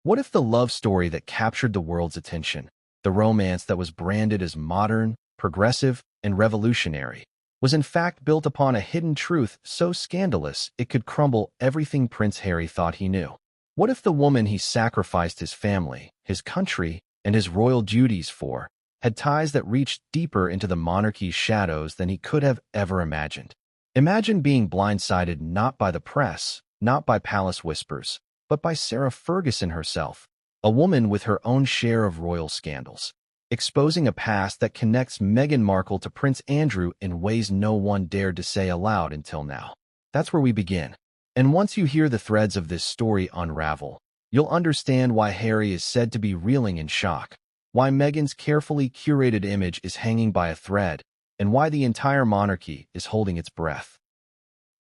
What if the love story that captured the world's attention, the romance that was branded as modern, progressive, and revolutionary, was in fact built upon a hidden truth so scandalous it could crumble everything Prince Harry thought he knew? What if the woman he sacrificed his family, his country, and his royal duties for had ties that reached deeper into the monarchy's shadows than he could have ever imagined? Imagine being blindsided not by the press, not by palace whispers, but by Sarah Ferguson herself, a woman with her own share of royal scandals, exposing a past that connects Meghan Markle to Prince Andrew in ways no one dared to say aloud until now. That's where we begin. And once you hear the threads of this story unravel, you'll understand why Harry is said to be reeling in shock, why Meghan's carefully curated image is hanging by a thread, and why the entire monarchy is holding its breath.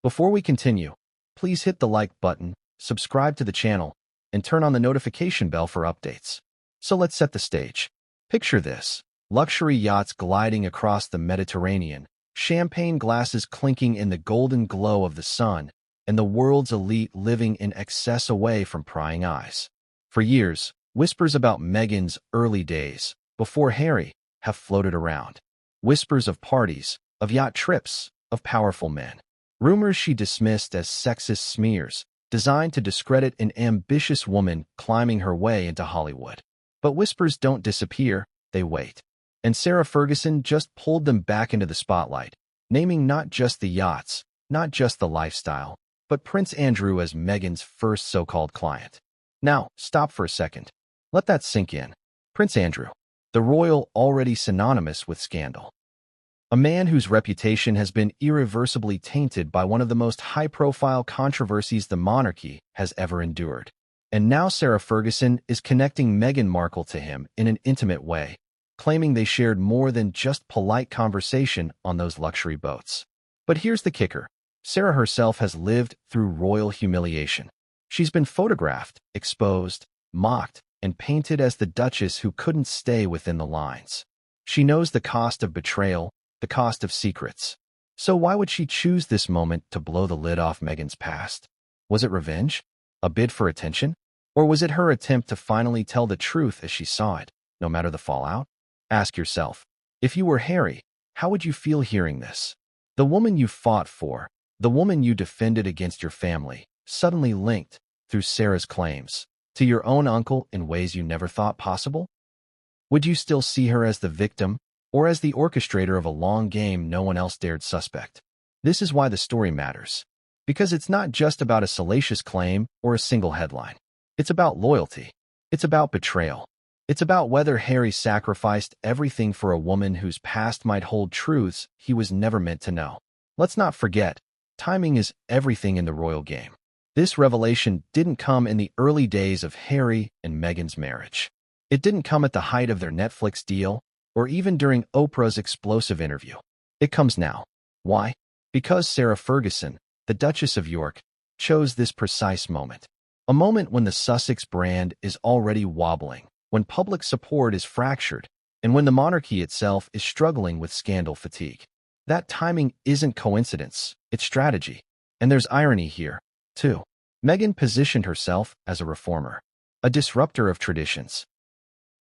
Before we continue, please hit the like button, subscribe to the channel, and turn on the notification bell for updates. So let's set the stage. Picture this: luxury yachts gliding across the Mediterranean, champagne glasses clinking in the golden glow of the sun, and the world's elite living in excess away from prying eyes. For years, whispers about Meghan's early days, before Harry, have floated around. Whispers of parties, of yacht trips, of powerful men. Rumors she dismissed as sexist smears, designed to discredit an ambitious woman climbing her way into Hollywood. But whispers don't disappear, they wait. And Sarah Ferguson just pulled them back into the spotlight, naming not just the yachts, not just the lifestyle, but Prince Andrew as Meghan's first so-called client. Now, stop for a second. Let that sink in. Prince Andrew, the royal already synonymous with scandal. A man whose reputation has been irreversibly tainted by one of the most high-profile controversies the monarchy has ever endured. And now Sarah Ferguson is connecting Meghan Markle to him in an intimate way, claiming they shared more than just polite conversation on those luxury boats. But here's the kicker. Sarah herself has lived through royal humiliation. She's been photographed, exposed, mocked, and painted as the duchess who couldn't stay within the lines. She knows the cost of betrayal, the cost of secrets. So why would she choose this moment to blow the lid off Meghan's past? Was it revenge? A bid for attention? Or was it her attempt to finally tell the truth as she saw it, no matter the fallout? Ask yourself, if you were Harry, how would you feel hearing this? The woman you fought for, the woman you defended against your family, suddenly linked, through Sarah's claims, to your own uncle in ways you never thought possible? Would you still see her as the victim, or as the orchestrator of a long game no one else dared suspect? This is why the story matters. Because it's not just about a salacious claim or a single headline. It's about loyalty. It's about betrayal. It's about whether Harry sacrificed everything for a woman whose past might hold truths he was never meant to know. Let's not forget, timing is everything in the royal game. This revelation didn't come in the early days of Harry and Meghan's marriage. It didn't come at the height of their Netflix deal, or even during Oprah's explosive interview. It comes now. Why? Because Sarah Ferguson, the Duchess of York, chose this precise moment. A moment when the Sussex brand is already wobbling, when public support is fractured, and when the monarchy itself is struggling with scandal fatigue. That timing isn't coincidence, it's strategy. And there's irony here, too. Meghan positioned herself as a reformer, a disruptor of traditions,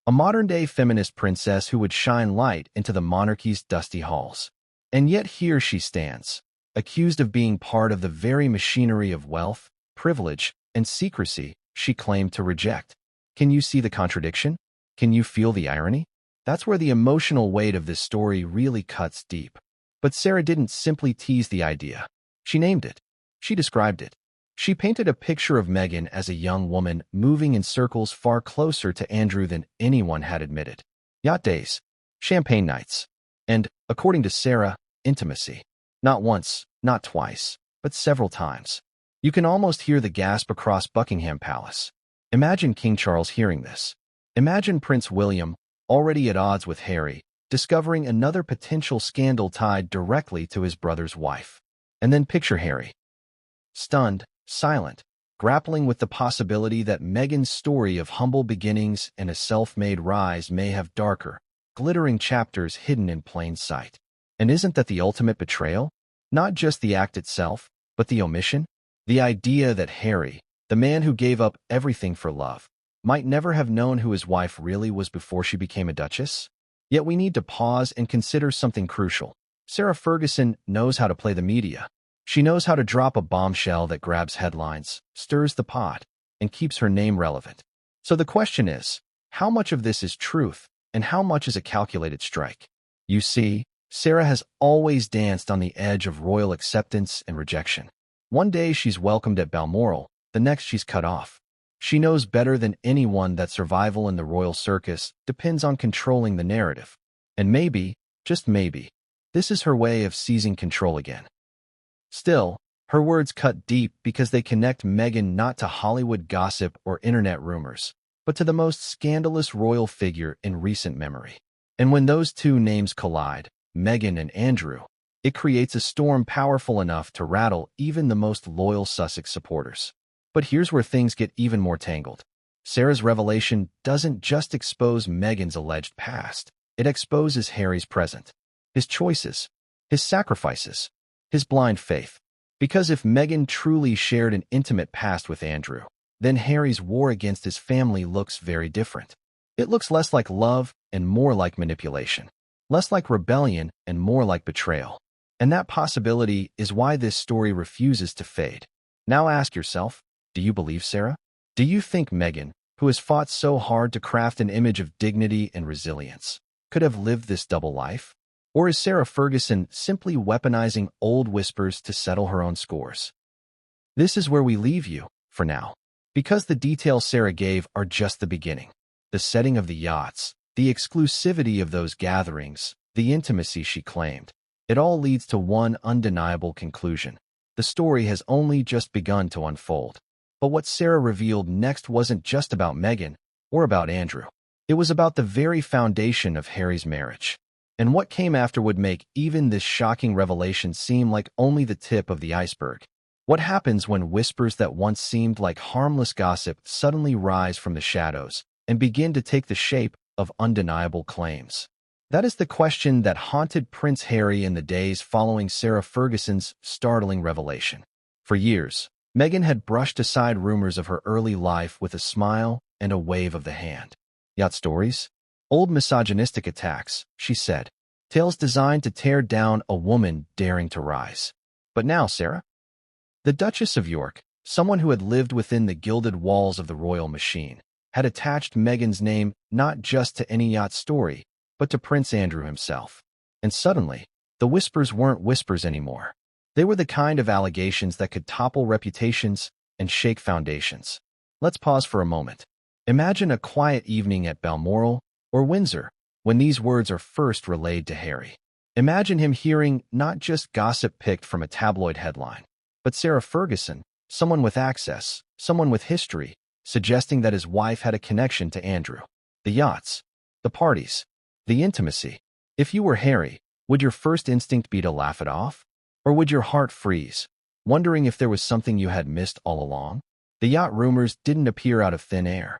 a modern-day feminist princess who would shine light into the monarchy's dusty halls. And yet here she stands, accused of being part of the very machinery of wealth, privilege, and secrecy she claimed to reject. Can you see the contradiction? Can you feel the irony? That's where the emotional weight of this story really cuts deep. But Sarah didn't simply tease the idea. She named it. She described it. She painted a picture of Meghan as a young woman moving in circles far closer to Andrew than anyone had admitted. Yacht days, champagne nights, and, according to Sarah, intimacy. Not once, not twice, but several times. You can almost hear the gasp across Buckingham Palace. Imagine King Charles hearing this. Imagine Prince William, already at odds with Harry, discovering another potential scandal tied directly to his brother's wife. And then picture Harry. Stunned, silent, grappling with the possibility that Meghan's story of humble beginnings and a self-made rise may have darker, glittering chapters hidden in plain sight. And isn't that the ultimate betrayal? Not just the act itself, but the omission? The idea that Harry, the man who gave up everything for love, might never have known who his wife really was before she became a duchess? Yet we need to pause and consider something crucial. Sarah Ferguson knows how to play the media. She knows how to drop a bombshell that grabs headlines, stirs the pot, and keeps her name relevant. So the question is, how much of this is truth, and how much is a calculated strike? You see, Sarah has always danced on the edge of royal acceptance and rejection. One day she's welcomed at Balmoral, the next she's cut off. She knows better than anyone that survival in the royal circus depends on controlling the narrative. And maybe, just maybe, this is her way of seizing control again. Still, her words cut deep because they connect Meghan not to Hollywood gossip or internet rumors, but to the most scandalous royal figure in recent memory. And when those two names collide, Meghan and Andrew, it creates a storm powerful enough to rattle even the most loyal Sussex supporters. But here's where things get even more tangled. Sarah's revelation doesn't just expose Meghan's alleged past. It exposes Harry's present, his choices, his sacrifices, his blind faith. Because if Meghan truly shared an intimate past with Andrew, then Harry's war against his family looks very different. It looks less like love and more like manipulation, less like rebellion and more like betrayal. And that possibility is why this story refuses to fade. Now ask yourself, do you believe Sarah? Do you think Meghan, who has fought so hard to craft an image of dignity and resilience, could have lived this double life? Or is Sarah Ferguson simply weaponizing old whispers to settle her own scores? This is where we leave you, for now. Because the details Sarah gave are just the beginning. The setting of the yachts, the exclusivity of those gatherings, the intimacy she claimed. It all leads to one undeniable conclusion. The story has only just begun to unfold. But what Sarah revealed next wasn't just about Meghan or about Andrew. It was about the very foundation of Harry's marriage. And what came after would make even this shocking revelation seem like only the tip of the iceberg. What happens when whispers that once seemed like harmless gossip suddenly rise from the shadows and begin to take the shape of undeniable claims? That is the question that haunted Prince Harry in the days following Sarah Ferguson's startling revelation. For years, Meghan had brushed aside rumors of her early life with a smile and a wave of the hand. Yacht stories? Old misogynistic attacks, she said. Tales designed to tear down a woman daring to rise. But now, Sarah? The Duchess of York, someone who had lived within the gilded walls of the royal machine, had attached Meghan's name not just to any yacht story, but to Prince Andrew himself. And suddenly, the whispers weren't whispers anymore. They were the kind of allegations that could topple reputations and shake foundations. Let's pause for a moment. Imagine a quiet evening at Balmoral or Windsor when these words are first relayed to Harry. Imagine him hearing not just gossip picked from a tabloid headline, but Sarah Ferguson, someone with access, someone with history, suggesting that his wife had a connection to Andrew. The yachts, the parties, the intimacy. If you were Harry, would your first instinct be to laugh it off? Or would your heart freeze, wondering if there was something you had missed all along? The yacht rumors didn't appear out of thin air.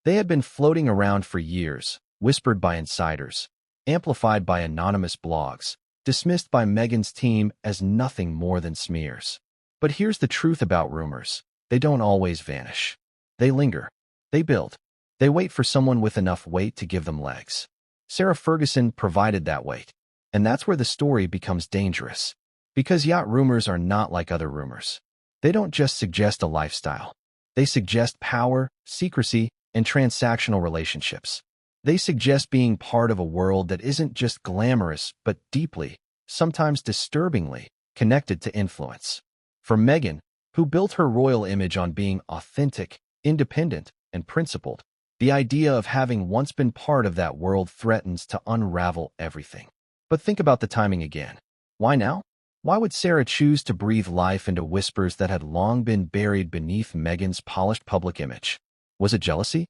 They had been floating around for years, whispered by insiders, amplified by anonymous blogs, dismissed by Meghan's team as nothing more than smears. But here's the truth about rumors. They don't always vanish. They linger. They build. They wait for someone with enough weight to give them legs. Sarah Ferguson provided that weight. And that's where the story becomes dangerous. Because yacht rumors are not like other rumors. They don't just suggest a lifestyle. They suggest power, secrecy, and transactional relationships. They suggest being part of a world that isn't just glamorous, but deeply, sometimes disturbingly, connected to influence. For Meghan, who built her royal image on being authentic, independent, and principled, the idea of having once been part of that world threatens to unravel everything. But think about the timing again. Why now? Why would Sarah choose to breathe life into whispers that had long been buried beneath Meghan's polished public image? Was it jealousy?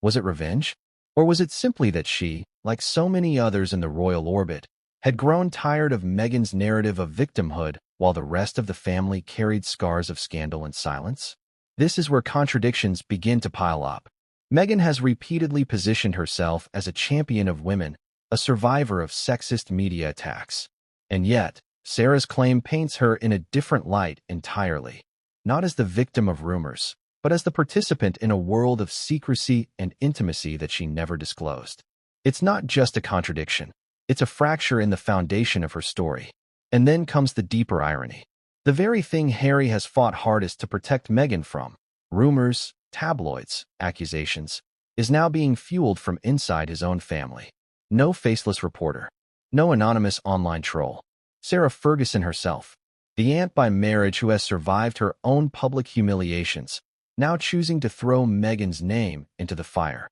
Was it revenge? Or was it simply that she, like so many others in the royal orbit, had grown tired of Meghan's narrative of victimhood while the rest of the family carried scars of scandal and silence? This is where contradictions begin to pile up. Meghan has repeatedly positioned herself as a champion of women, a survivor of sexist media attacks. And yet, Sarah's claim paints her in a different light entirely. Not as the victim of rumors, but as the participant in a world of secrecy and intimacy that she never disclosed. It's not just a contradiction. It's a fracture in the foundation of her story. And then comes the deeper irony. The very thing Harry has fought hardest to protect Meghan from, rumors, tabloids, accusations, is now being fueled from inside his own family. No faceless reporter. No anonymous online troll. Sarah Ferguson herself, the aunt by marriage who has survived her own public humiliations, now choosing to throw Meghan's name into the fire.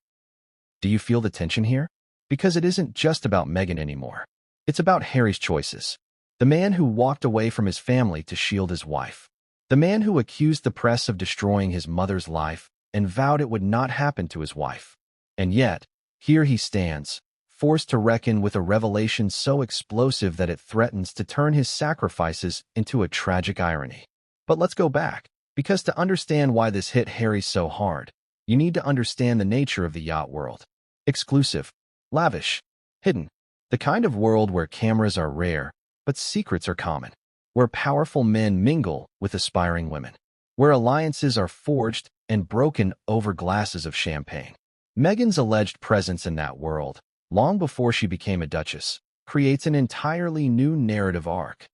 Do you feel the tension here? Because it isn't just about Meghan anymore. It's about Harry's choices. The man who walked away from his family to shield his wife. The man who accused the press of destroying his mother's life and vowed it would not happen to his wife. And yet, here he stands, forced to reckon with a revelation so explosive that it threatens to turn his sacrifices into a tragic irony. But let's go back, because to understand why this hit Harry so hard, you need to understand the nature of the yacht world. Exclusive, lavish, hidden. The kind of world where cameras are rare, but secrets are common. Where powerful men mingle with aspiring women. Where alliances are forged and broken over glasses of champagne. Meghan's alleged presence in that world, long before she became a duchess, creates an entirely new narrative arc.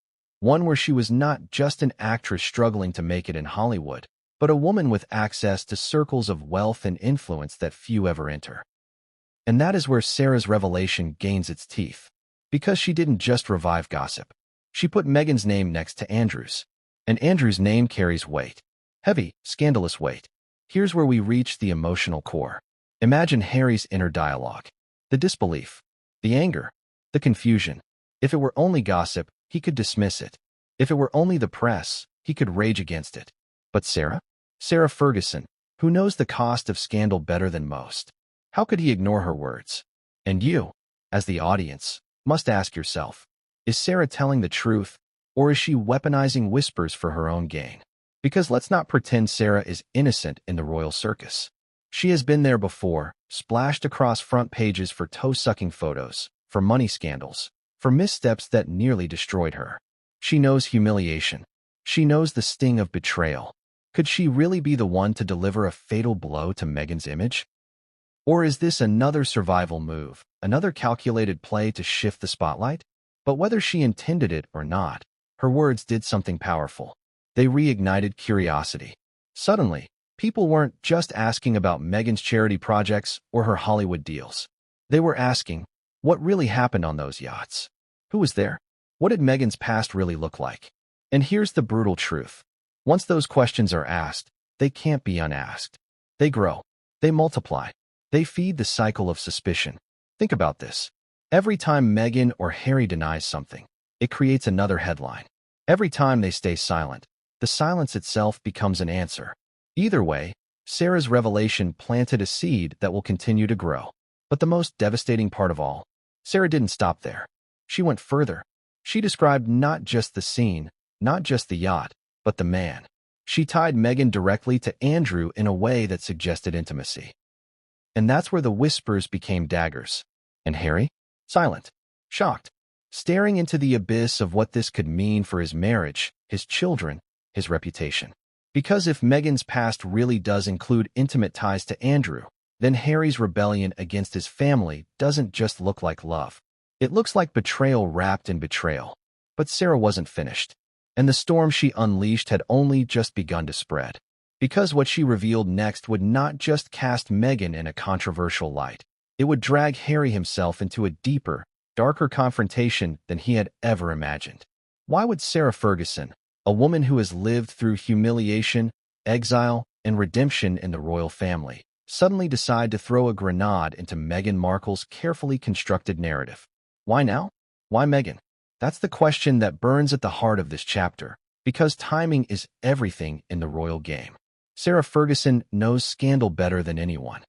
One where she was not just an actress struggling to make it in Hollywood, but a woman with access to circles of wealth and influence that few ever enter. And that is where Sarah's revelation gains its teeth. Because she didn't just revive gossip. She put Meghan's name next to Andrew's. And Andrew's name carries weight. Heavy, scandalous weight. Here's where we reach the emotional core. Imagine Harry's inner dialogue. The disbelief. The anger. The confusion. If it were only gossip, he could dismiss it. If it were only the press, he could rage against it. But Sarah? Sarah Ferguson, who knows the cost of scandal better than most. How could he ignore her words? And you, as the audience, must ask yourself, is Sarah telling the truth, or is she weaponizing whispers for her own gain? Because let's not pretend Sarah is innocent in the royal circus. She has been there before, splashed across front pages for toe-sucking photos, for money scandals, for missteps that nearly destroyed her. She knows humiliation. She knows the sting of betrayal. Could she really be the one to deliver a fatal blow to Meghan's image? Or is this another survival move, another calculated play to shift the spotlight? But whether she intended it or not, her words did something powerful. They reignited curiosity. Suddenly, people weren't just asking about Meghan's charity projects or her Hollywood deals. They were asking, what really happened on those yachts? Who was there? What did Meghan's past really look like? And here's the brutal truth. Once those questions are asked, they can't be unasked. They grow. They multiply. They feed the cycle of suspicion. Think about this. Every time Meghan or Harry denies something, it creates another headline. Every time they stay silent, the silence itself becomes an answer. Either way, Sarah's revelation planted a seed that will continue to grow. But the most devastating part of all, Sarah didn't stop there. She went further. She described not just the scene, not just the yacht, but the man. She tied Meghan directly to Andrew in a way that suggested intimacy. And that's where the whispers became daggers. And Harry? Silent, shocked, staring into the abyss of what this could mean for his marriage, his children, his reputation. Because if Meghan's past really does include intimate ties to Andrew, then Harry's rebellion against his family doesn't just look like love. It looks like betrayal wrapped in betrayal. But Sarah wasn't finished. And the storm she unleashed had only just begun to spread. Because what she revealed next would not just cast Meghan in a controversial light. It would drag Harry himself into a deeper, darker confrontation than he had ever imagined. Why would Sarah Ferguson, a woman who has lived through humiliation, exile, and redemption in the royal family, suddenly decide to throw a grenade into Meghan Markle's carefully constructed narrative? Why now? Why Meghan? That's the question that burns at the heart of this chapter, because timing is everything in the royal game. Sarah Ferguson knows scandal better than anyone.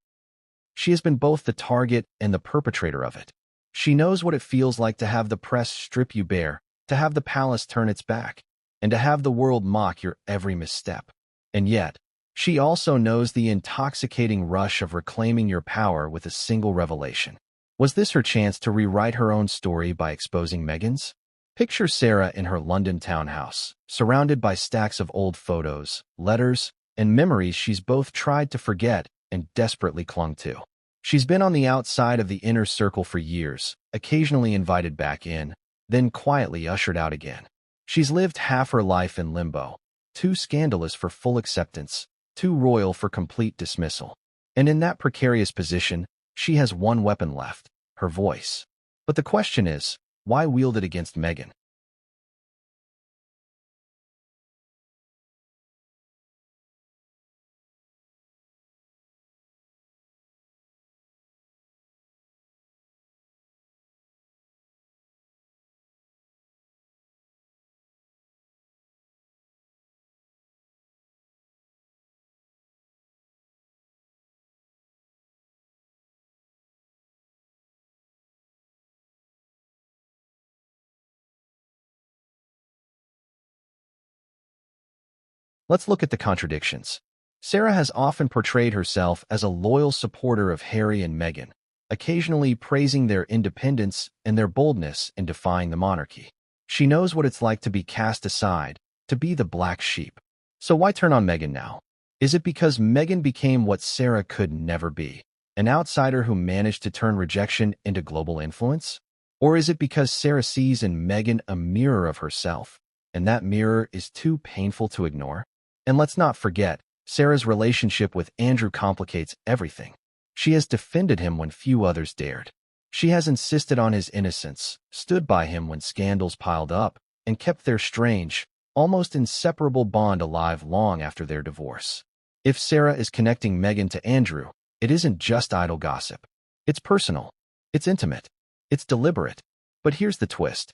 She has been both the target and the perpetrator of it. She knows what it feels like to have the press strip you bare, to have the palace turn its back, and to have the world mock your every misstep. And yet, she also knows the intoxicating rush of reclaiming your power with a single revelation. Was this her chance to rewrite her own story by exposing Meghan's? Picture Sarah in her London townhouse, surrounded by stacks of old photos, letters, and memories she's both tried to forget and desperately clung to. She's been on the outside of the inner circle for years, occasionally invited back in, then quietly ushered out again. She's lived half her life in limbo, too scandalous for full acceptance, too royal for complete dismissal. And in that precarious position, she has one weapon left, her voice. But the question is, why wield it against Meghan? Let's look at the contradictions. Sarah has often portrayed herself as a loyal supporter of Harry and Meghan, occasionally praising their independence and their boldness in defying the monarchy. She knows what it's like to be cast aside, to be the black sheep. So why turn on Meghan now? Is it because Meghan became what Sarah could never be, an outsider who managed to turn rejection into global influence? Or is it because Sarah sees in Meghan a mirror of herself, and that mirror is too painful to ignore? And let's not forget, Sarah's relationship with Andrew complicates everything. She has defended him when few others dared. She has insisted on his innocence, stood by him when scandals piled up, and kept their strange, almost inseparable bond alive long after their divorce. If Sarah is connecting Meghan to Andrew, it isn't just idle gossip. It's personal. It's intimate. It's deliberate. But here's the twist.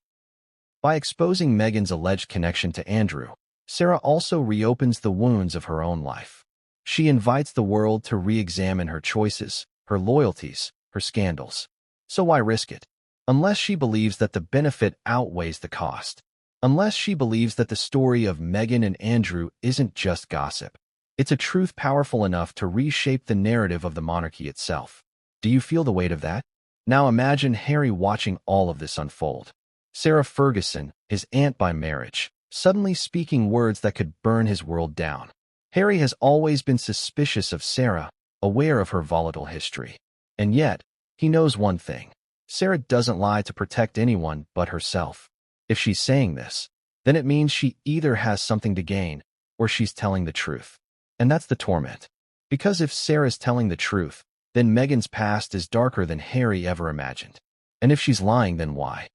By exposing Meghan's alleged connection to Andrew, Sarah also reopens the wounds of her own life. She invites the world to re-examine her choices, her loyalties, her scandals. So why risk it? Unless she believes that the benefit outweighs the cost. Unless she believes that the story of Meghan and Andrew isn't just gossip. It's a truth powerful enough to reshape the narrative of the monarchy itself. Do you feel the weight of that? Now imagine Harry watching all of this unfold. Sarah Ferguson, his aunt by marriage, suddenly speaking words that could burn his world down. Harry has always been suspicious of Sarah, aware of her volatile history. And yet, he knows one thing. Sarah doesn't lie to protect anyone but herself. If she's saying this, then it means she either has something to gain, or she's telling the truth. And that's the torment. Because if Sarah's telling the truth, then Meghan's past is darker than Harry ever imagined. And if she's lying, then why?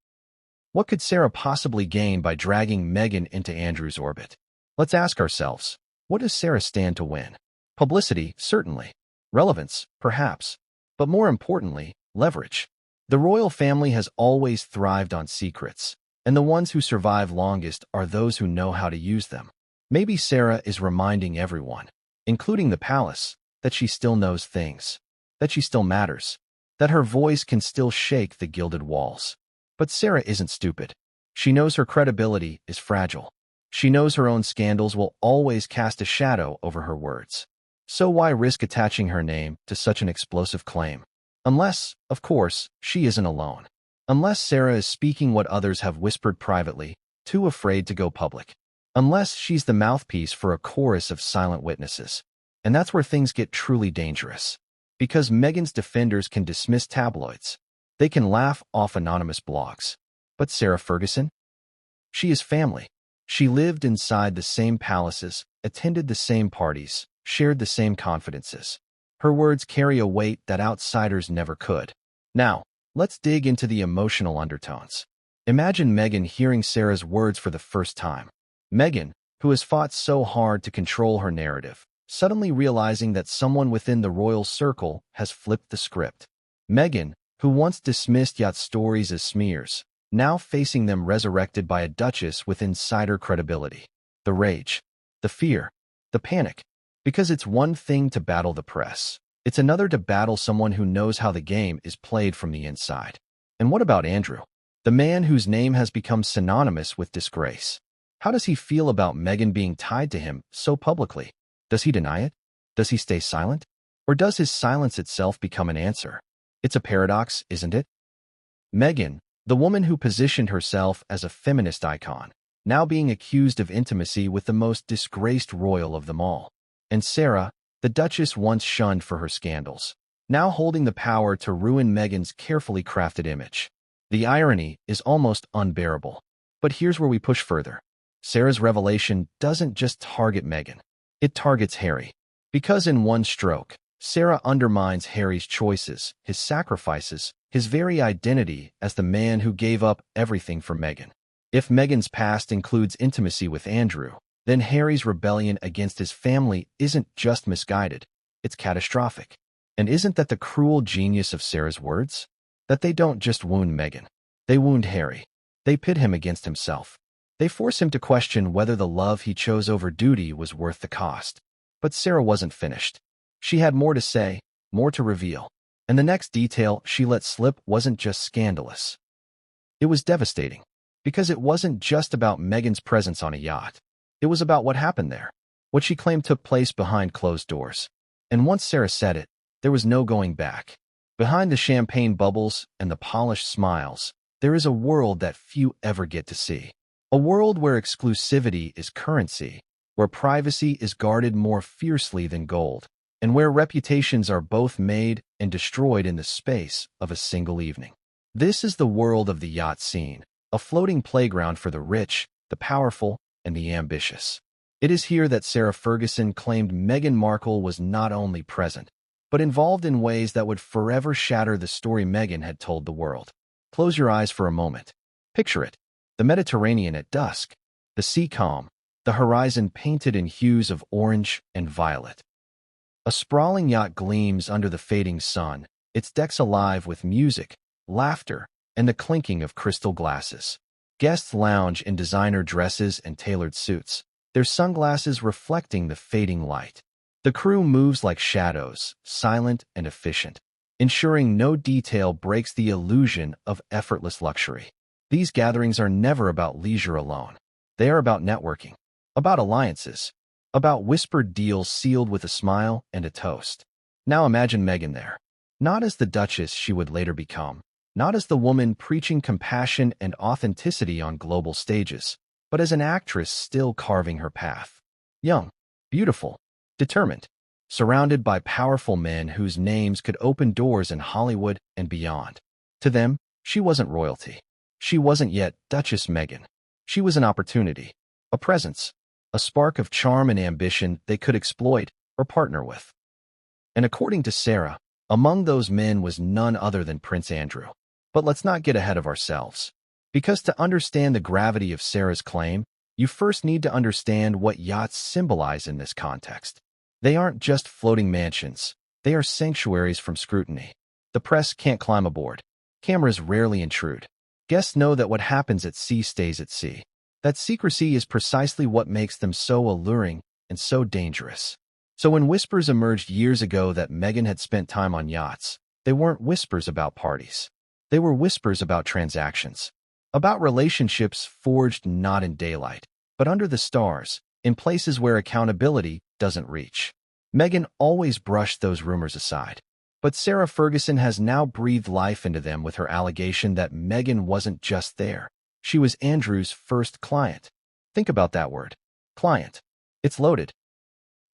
What could Sarah possibly gain by dragging Meghan into Andrew's orbit? Let's ask ourselves, what does Sarah stand to win? Publicity, certainly. Relevance, perhaps. But more importantly, leverage. The royal family has always thrived on secrets, and the ones who survive longest are those who know how to use them. Maybe Sarah is reminding everyone, including the palace, that she still knows things, that she still matters, that her voice can still shake the gilded walls. But Sarah isn't stupid. She knows her credibility is fragile. She knows her own scandals will always cast a shadow over her words. So why risk attaching her name to such an explosive claim? Unless, of course, she isn't alone. Unless Sarah is speaking what others have whispered privately, too afraid to go public. Unless she's the mouthpiece for a chorus of silent witnesses. And that's where things get truly dangerous. Because Meghan's defenders can dismiss tabloids. They can laugh off anonymous blogs. But Sarah Ferguson? She is family. She lived inside the same palaces, attended the same parties, shared the same confidences. Her words carry a weight that outsiders never could. Now, let's dig into the emotional undertones. Imagine Meghan hearing Sarah's words for the first time. Meghan, who has fought so hard to control her narrative, suddenly realizing that someone within the royal circle has flipped the script. Meghan, who once dismissed yacht stories as smears, now facing them resurrected by a duchess with insider credibility. The rage, the fear, the panic. Because it's one thing to battle the press. It's another to battle someone who knows how the game is played from the inside. And what about Andrew? The man whose name has become synonymous with disgrace. How does he feel about Meghan being tied to him so publicly? Does he deny it? Does he stay silent? Or does his silence itself become an answer? It's a paradox, isn't it? Meghan, the woman who positioned herself as a feminist icon, now being accused of intimacy with the most disgraced royal of them all. And Sarah, the Duchess once shunned for her scandals, now holding the power to ruin Meghan's carefully crafted image. The irony is almost unbearable. But here's where we push further. Sarah's revelation doesn't just target Meghan. It targets Harry. Because in one stroke, Sarah undermines Harry's choices, his sacrifices, his very identity as the man who gave up everything for Meghan. If Meghan's past includes intimacy with Andrew, then Harry's rebellion against his family isn't just misguided, it's catastrophic. And isn't that the cruel genius of Sarah's words? That they don't just wound Meghan. They wound Harry. They pit him against himself. They force him to question whether the love he chose over duty was worth the cost. But Sarah wasn't finished. She had more to say, more to reveal. And the next detail she let slip wasn't just scandalous. It was devastating. Because it wasn't just about Meghan's presence on a yacht. It was about what happened there. What she claimed took place behind closed doors. And once Sarah said it, there was no going back. Behind the champagne bubbles and the polished smiles, there is a world that few ever get to see. A world where exclusivity is currency, where privacy is guarded more fiercely than gold, and where reputations are both made and destroyed in the space of a single evening. This is the world of the yacht scene, a floating playground for the rich, the powerful, and the ambitious. It is here that Sarah Ferguson claimed Meghan Markle was not only present, but involved in ways that would forever shatter the story Meghan had told the world. Close your eyes for a moment. Picture it. The Mediterranean at dusk, the sea calm, the horizon painted in hues of orange and violet. A sprawling yacht gleams under the fading sun, its decks alive with music, laughter, and the clinking of crystal glasses. Guests lounge in designer dresses and tailored suits, their sunglasses reflecting the fading light. The crew moves like shadows, silent and efficient, ensuring no detail breaks the illusion of effortless luxury. These gatherings are never about leisure alone. They are about networking, about alliances, about whispered deals sealed with a smile and a toast. Now imagine Meghan there, not as the Duchess she would later become, not as the woman preaching compassion and authenticity on global stages, but as an actress still carving her path. Young, beautiful, determined, surrounded by powerful men whose names could open doors in Hollywood and beyond. To them, she wasn't royalty. She wasn't yet Duchess Meghan. She was an opportunity, a presence, a spark of charm and ambition they could exploit or partner with. And according to Sarah, among those men was none other than Prince Andrew. But let's not get ahead of ourselves. Because to understand the gravity of Sarah's claim, you first need to understand what yachts symbolize in this context. They aren't just floating mansions. They are sanctuaries from scrutiny. The press can't climb aboard. Cameras rarely intrude. Guests know that what happens at sea stays at sea. That secrecy is precisely what makes them so alluring and so dangerous. So when whispers emerged years ago that Meghan had spent time on yachts, they weren't whispers about parties. They were whispers about transactions, about relationships forged not in daylight, but under the stars, in places where accountability doesn't reach. Meghan always brushed those rumors aside. But Sarah Ferguson has now breathed life into them with her allegation that Meghan wasn't just there. She was Andrew's first client. Think about that word. Client. It's loaded.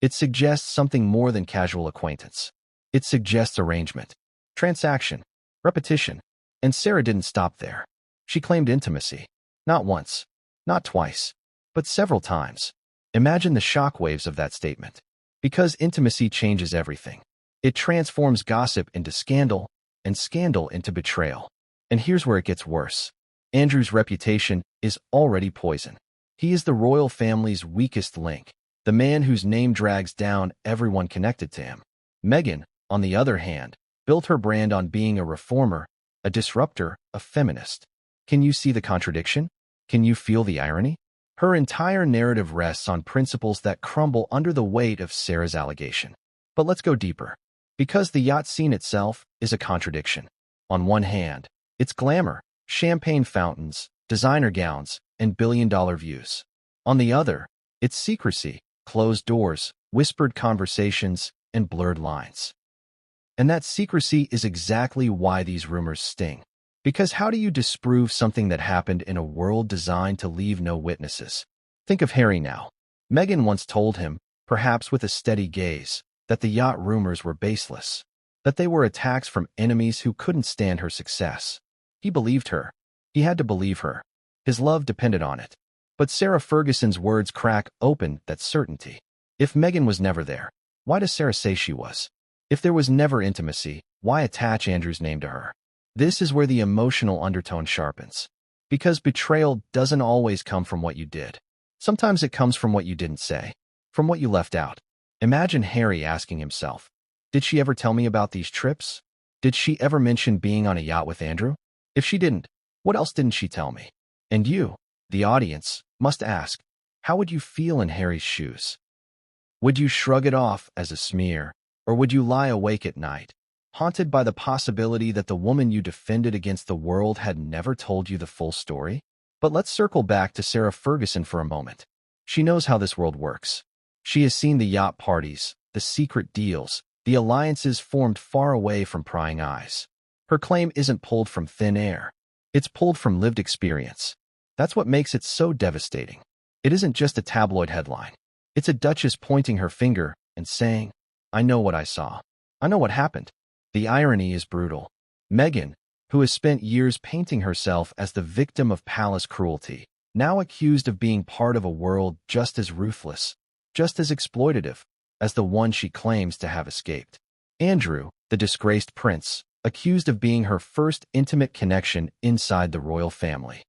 It suggests something more than casual acquaintance. It suggests arrangement, transaction, repetition. And Sarah didn't stop there. She claimed intimacy. Not once, not twice, but several times. Imagine the shockwaves of that statement. Because intimacy changes everything. It transforms gossip into scandal, and scandal into betrayal. And here's where it gets worse. Andrew's reputation is already poison. He is the royal family's weakest link, the man whose name drags down everyone connected to him. Meghan, on the other hand, built her brand on being a reformer, a disruptor, a feminist. Can you see the contradiction? Can you feel the irony? Her entire narrative rests on principles that crumble under the weight of Sarah's allegation. But let's go deeper. Because the yacht scene itself is a contradiction. On one hand, it's glamour, champagne fountains, designer gowns, and billion-dollar views. On the other, it's secrecy, closed doors, whispered conversations, and blurred lines. And that secrecy is exactly why these rumors sting. Because how do you disprove something that happened in a world designed to leave no witnesses? Think of Harry now. Meghan once told him, perhaps with a steady gaze, that the yacht rumors were baseless, that they were attacks from enemies who couldn't stand her success. He believed her. He had to believe her. His love depended on it. But Sarah Ferguson's words crack open that certainty. If Meghan was never there, why does Sarah say she was? If there was never intimacy, why attach Andrew's name to her? This is where the emotional undertone sharpens. Because betrayal doesn't always come from what you did. Sometimes it comes from what you didn't say, from what you left out. Imagine Harry asking himself, did she ever tell me about these trips? Did she ever mention being on a yacht with Andrew? If she didn't, what else didn't she tell me? And you, the audience, must ask, how would you feel in Harry's shoes? Would you shrug it off as a smear, or would you lie awake at night, haunted by the possibility that the woman you defended against the world had never told you the full story? But let's circle back to Sarah Ferguson for a moment. She knows how this world works. She has seen the yacht parties, the secret deals, the alliances formed far away from prying eyes. Her claim isn't pulled from thin air. It's pulled from lived experience. That's what makes it so devastating. It isn't just a tabloid headline. It's a duchess pointing her finger and saying, I know what I saw. I know what happened. The irony is brutal. Meghan, who has spent years painting herself as the victim of palace cruelty, now accused of being part of a world just as ruthless, just as exploitative, as the one she claims to have escaped. Andrew, the disgraced prince, accused of being her first intimate connection inside the royal family.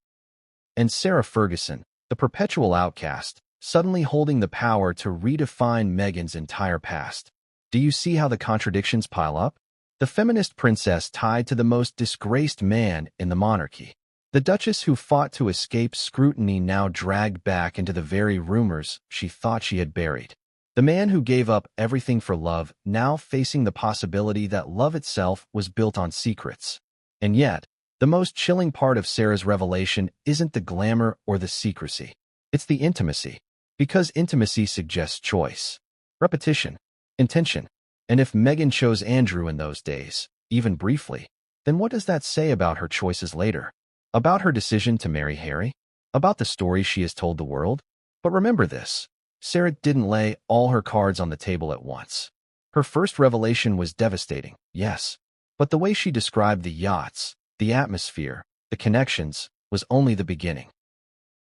And Sarah Ferguson, the perpetual outcast, suddenly holding the power to redefine Meghan's entire past. Do you see how the contradictions pile up? The feminist princess tied to the most disgraced man in the monarchy. The duchess who fought to escape scrutiny now dragged back into the very rumors she thought she had buried. The man who gave up everything for love now facing the possibility that love itself was built on secrets. And yet, the most chilling part of Sarah's revelation isn't the glamour or the secrecy. It's the intimacy. Because intimacy suggests choice, repetition, intention. And if Meghan chose Andrew in those days, even briefly, then what does that say about her choices later? About her decision to marry Harry? About the story she has told the world? But remember this, Sarah didn't lay all her cards on the table at once. Her first revelation was devastating, yes, but the way she described the yachts, the atmosphere, the connections, was only the beginning.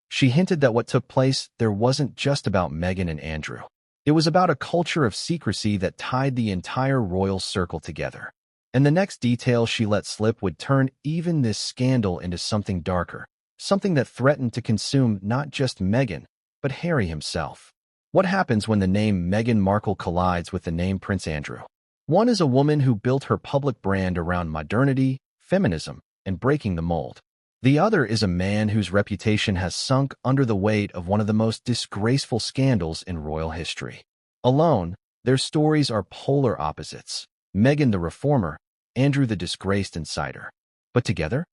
She hinted that what took place there wasn't just about Meghan and Andrew. It was about a culture of secrecy that tied the entire royal circle together. And the next detail she let slip would turn even this scandal into something darker, something that threatened to consume not just Meghan, but Harry himself. What happens when the name Meghan Markle collides with the name Prince Andrew? One is a woman who built her public brand around modernity, feminism, and breaking the mold. The other is a man whose reputation has sunk under the weight of one of the most disgraceful scandals in royal history. Alone, their stories are polar opposites. Meghan the reformer, Andrew the disgraced insider. But together,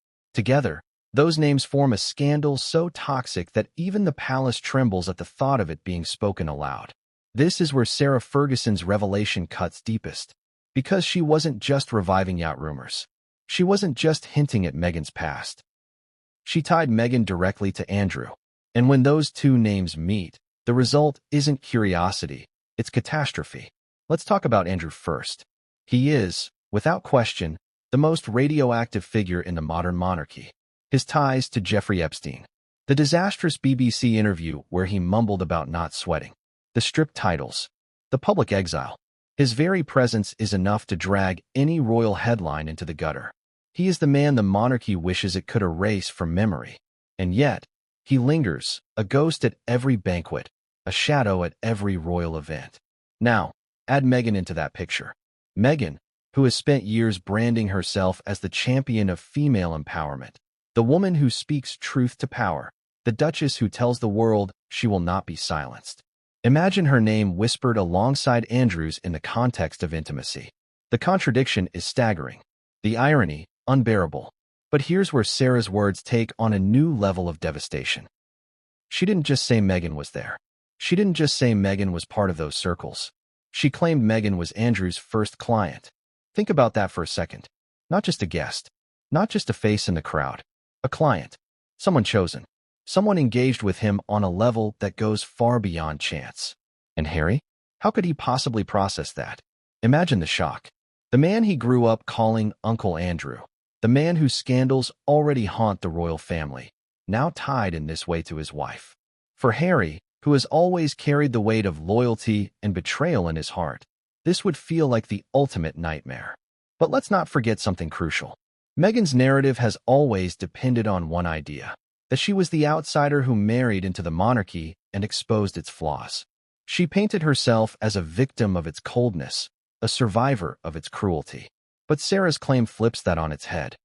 those names form a scandal so toxic that even the palace trembles at the thought of it being spoken aloud. This is where Sarah Ferguson's revelation cuts deepest. Because she wasn't just reviving yacht rumors. She wasn't just hinting at Meghan's past. She tied Meghan directly to Andrew. And when those two names meet, the result isn't curiosity, it's catastrophe. Let's talk about Andrew first. He is, without question, the most radioactive figure in the modern monarchy. His ties to Jeffrey Epstein. The disastrous BBC interview where he mumbled about not sweating. The stripped titles. The public exile. His very presence is enough to drag any royal headline into the gutter. He is the man the monarchy wishes it could erase from memory. And yet, he lingers, a ghost at every banquet, a shadow at every royal event. Now, add Meghan into that picture. Meghan, who has spent years branding herself as the champion of female empowerment, the woman who speaks truth to power, the duchess who tells the world she will not be silenced. Imagine her name whispered alongside Andrew's in the context of intimacy. The contradiction is staggering. The irony, unbearable. But here's where Sarah's words take on a new level of devastation. She didn't just say Meghan was there. She didn't just say Meghan was part of those circles. She claimed Meghan was Andrew's first client. Think about that for a second. Not just a guest. Not just a face in the crowd. A client. Someone chosen. Someone engaged with him on a level that goes far beyond chance. And Harry? How could he possibly process that? Imagine the shock. The man he grew up calling Uncle Andrew, the man whose scandals already haunt the royal family, now tied in this way to his wife. For Harry, who has always carried the weight of loyalty and betrayal in his heart, this would feel like the ultimate nightmare. But let's not forget something crucial. Meghan's narrative has always depended on one idea, that she was the outsider who married into the monarchy and exposed its flaws. She painted herself as a victim of its coldness, a survivor of its cruelty. But Sarah's claim flips that on its head.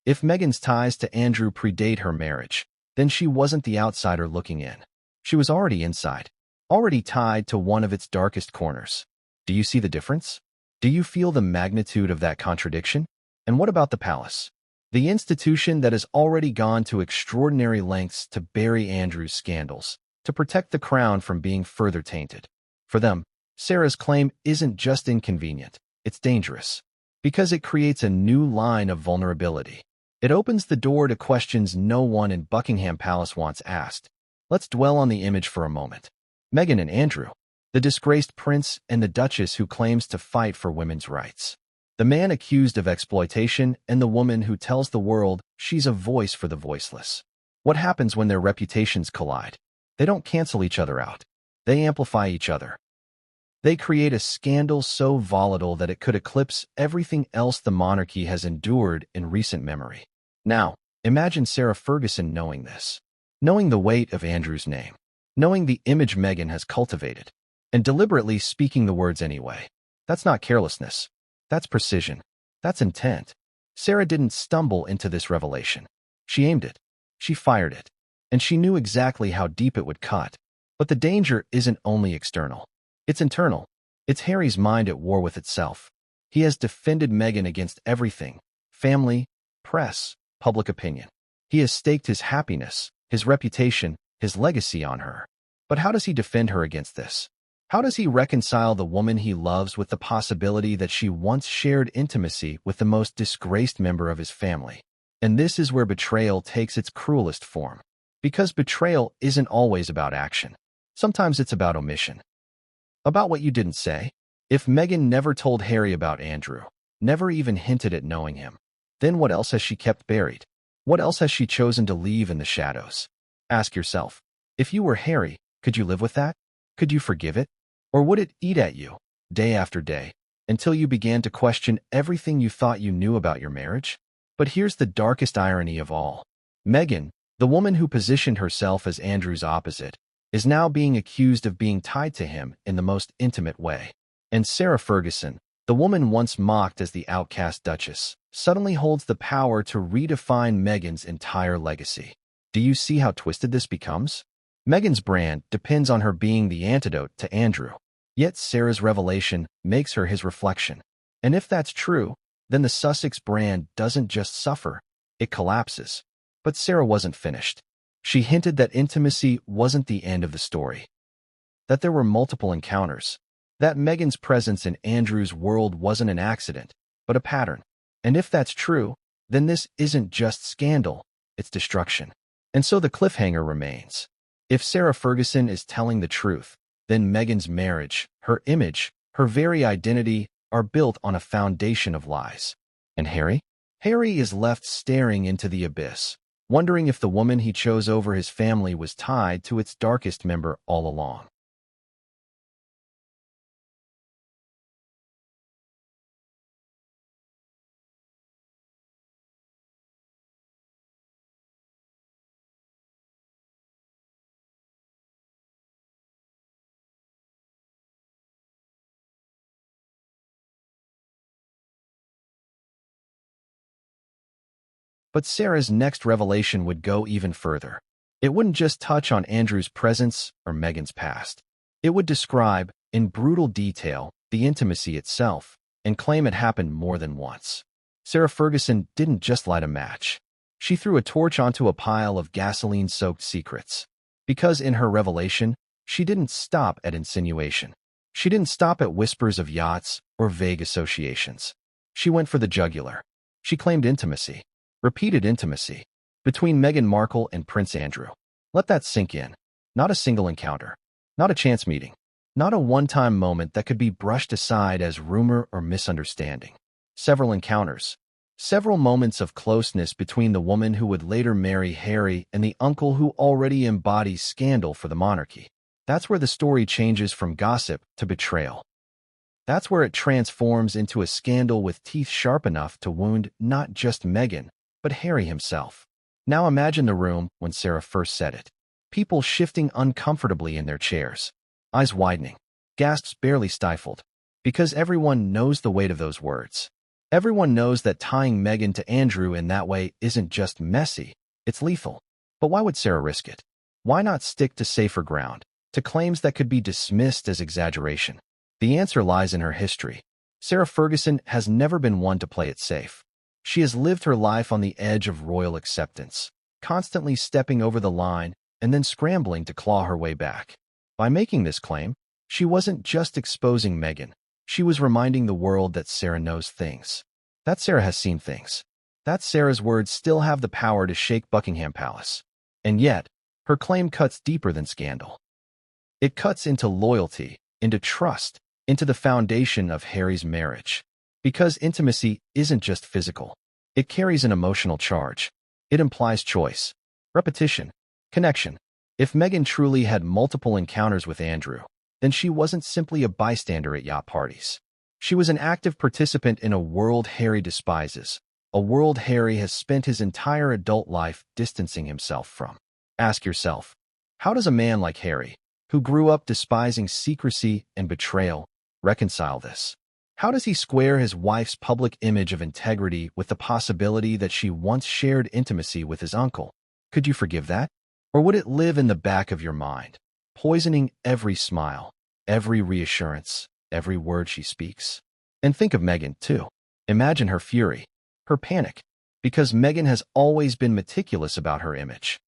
If Meghan's ties to Andrew predate her marriage, then she wasn't the outsider looking in. She was already inside, already tied to one of its darkest corners. Do you see the difference? Do you feel the magnitude of that contradiction? And what about the palace? The institution that has already gone to extraordinary lengths to bury Andrew's scandals, to protect the crown from being further tainted. For them, Sarah's claim isn't just inconvenient, it's dangerous. Because it creates a new line of vulnerability. It opens the door to questions no one in Buckingham Palace wants asked. Let's dwell on the image for a moment. Meghan and Andrew, the disgraced prince and the duchess who claims to fight for women's rights. The man accused of exploitation and the woman who tells the world she's a voice for the voiceless. What happens when their reputations collide? They don't cancel each other out. They amplify each other. They create a scandal so volatile that it could eclipse everything else the monarchy has endured in recent memory. Now, imagine Sarah Ferguson knowing this, knowing the weight of Andrew's name, knowing the image Meghan has cultivated, and deliberately speaking the words anyway. That's not carelessness. That's precision. That's intent. Sarah didn't stumble into this revelation. She aimed it. She fired it. And she knew exactly how deep it would cut. But the danger isn't only external. It's internal. It's Harry's mind at war with itself. He has defended Meghan against everything: family, press, public opinion. He has staked his happiness, his reputation, his legacy on her. But how does he defend her against this? How does he reconcile the woman he loves with the possibility that she once shared intimacy with the most disgraced member of his family? And this is where betrayal takes its cruelest form. Because betrayal isn't always about action. Sometimes it's about omission. About what you didn't say. If Meghan never told Harry about Andrew, never even hinted at knowing him, then what else has she kept buried? What else has she chosen to leave in the shadows? Ask yourself, if you were Harry, could you live with that? Could you forgive it? Or would it eat at you, day after day, until you began to question everything you thought you knew about your marriage? But here's the darkest irony of all. Meghan, the woman who positioned herself as Andrew's opposite, is now being accused of being tied to him in the most intimate way. And Sarah Ferguson, the woman once mocked as the outcast duchess, suddenly holds the power to redefine Meghan's entire legacy. Do you see how twisted this becomes? Meghan's brand depends on her being the antidote to Andrew. Yet Sarah's revelation makes her his reflection. And if that's true, then the Sussex brand doesn't just suffer, it collapses. But Sarah wasn't finished. She hinted that intimacy wasn't the end of the story, that there were multiple encounters, that Meghan's presence in Andrew's world wasn't an accident, but a pattern. And if that's true, then this isn't just scandal, it's destruction. And so the cliffhanger remains. If Sarah Ferguson is telling the truth, then Meghan's marriage, her image, her very identity are built on a foundation of lies. And Harry? Harry is left staring into the abyss, wondering if the woman he chose over his family was tied to its darkest member all along. But Sarah's next revelation would go even further. It wouldn't just touch on Andrew's presence or Meghan's past. It would describe, in brutal detail, the intimacy itself, and claim it happened more than once. Sarah Ferguson didn't just light a match. She threw a torch onto a pile of gasoline-soaked secrets. Because in her revelation, she didn't stop at insinuation. She didn't stop at whispers of yachts or vague associations. She went for the jugular. She claimed intimacy. Repeated intimacy, between Meghan Markle and Prince Andrew. Let that sink in. Not a single encounter. Not a chance meeting. Not a one-time moment that could be brushed aside as rumor or misunderstanding. Several encounters. Several moments of closeness between the woman who would later marry Harry and the uncle who already embodies scandal for the monarchy. That's where the story changes from gossip to betrayal. That's where it transforms into a scandal with teeth sharp enough to wound not just Meghan, but Harry himself. Now imagine the room when Sarah first said it. People shifting uncomfortably in their chairs, eyes widening, gasps barely stifled, because everyone knows the weight of those words. Everyone knows that tying Meghan to Andrew in that way isn't just messy, it's lethal. But why would Sarah risk it? Why not stick to safer ground, to claims that could be dismissed as exaggeration? The answer lies in her history. Sarah Ferguson has never been one to play it safe. She has lived her life on the edge of royal acceptance, constantly stepping over the line and then scrambling to claw her way back. By making this claim, she wasn't just exposing Meghan. She was reminding the world that Sarah knows things. That Sarah has seen things. That Sarah's words still have the power to shake Buckingham Palace. And yet, her claim cuts deeper than scandal. It cuts into loyalty, into trust, into the foundation of Harry's marriage. Because intimacy isn't just physical. It carries an emotional charge. It implies choice, repetition, connection. If Meghan truly had multiple encounters with Andrew, then she wasn't simply a bystander at yacht parties. She was an active participant in a world Harry despises, a world Harry has spent his entire adult life distancing himself from. Ask yourself, how does a man like Harry, who grew up despising secrecy and betrayal, reconcile this? How does he square his wife's public image of integrity with the possibility that she once shared intimacy with his uncle? Could you forgive that? Or would it live in the back of your mind, poisoning every smile, every reassurance, every word she speaks? And think of Meghan, too. Imagine her fury, her panic, because Meghan has always been meticulous about her image.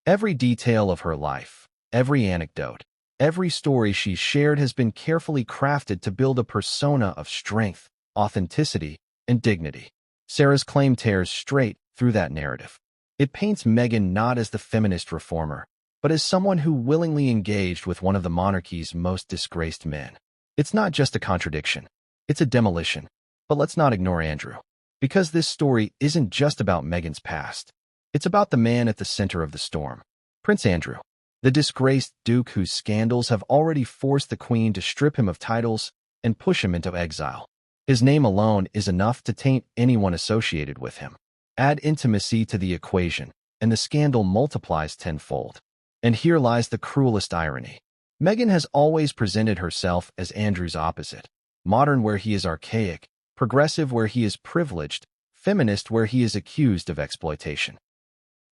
Every detail of her life, every anecdote, every story she's shared has been carefully crafted to build a persona of strength, authenticity, and dignity. Sarah's claim tears straight through that narrative. It paints Meghan not as the feminist reformer, but as someone who willingly engaged with one of the monarchy's most disgraced men. It's not just a contradiction. It's a demolition. But let's not ignore Andrew. Because this story isn't just about Meghan's past. It's about the man at the center of the storm. Prince Andrew, the disgraced duke whose scandals have already forced the Queen to strip him of titles and push him into exile. His name alone is enough to taint anyone associated with him. Add intimacy to the equation, and the scandal multiplies tenfold. And here lies the cruelest irony. Meghan has always presented herself as Andrew's opposite. Modern where he is archaic, progressive where he is privileged, feminist where he is accused of exploitation.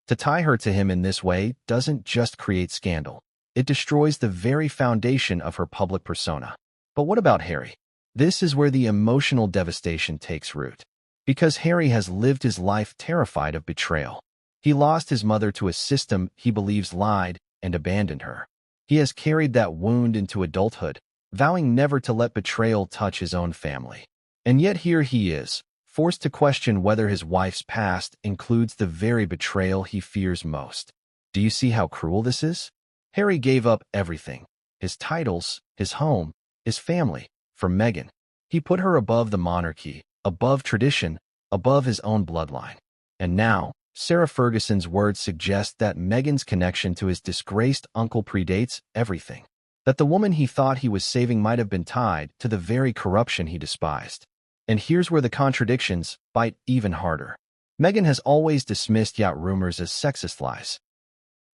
To tie her to him in this way doesn't just create scandal. It destroys the very foundation of her public persona. But what about Harry? This is where the emotional devastation takes root. Because Harry has lived his life terrified of betrayal. He lost his mother to a system he believes lied and abandoned her. He has carried that wound into adulthood, vowing never to let betrayal touch his own family. And yet here he is, forced to question whether his wife's past includes the very betrayal he fears most. Do you see how cruel this is? Harry gave up everything, his titles, his home, his family, for Meghan. He put her above the monarchy, above tradition, above his own bloodline. And now, Sarah Ferguson's words suggest that Meghan's connection to his disgraced uncle predates everything. That the woman he thought he was saving might have been tied to the very corruption he despised. And here's where the contradictions bite even harder. Meghan has always dismissed yacht rumors as sexist lies.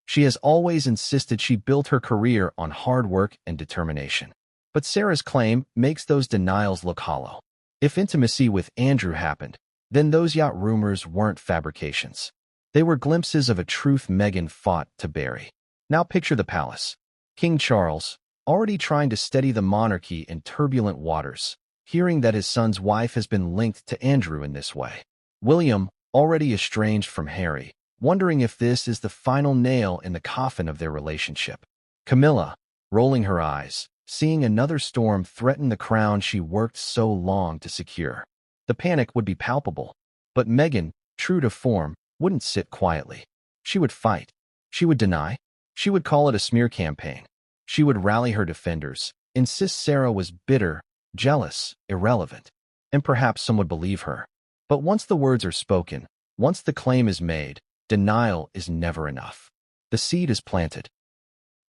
She has always insisted she built her career on hard work and determination. But Sarah's claim makes those denials look hollow. If intimacy with Andrew happened, then those yacht rumors weren't fabrications. They were glimpses of a truth Meghan fought to bury. Now picture the palace. King Charles, already trying to steady the monarchy in turbulent waters, hearing that his son's wife has been linked to Andrew in this way. William, already estranged from Harry, wondering if this is the final nail in the coffin of their relationship. Camilla, rolling her eyes, seeing another storm threaten the crown she worked so long to secure. The panic would be palpable, but Meghan, true to form, wouldn't sit quietly. She would fight. She would deny. She would call it a smear campaign. She would rally her defenders, insists Sarah was bitter, jealous, irrelevant. And perhaps some would believe her. But once the words are spoken, once the claim is made, denial is never enough. The seed is planted.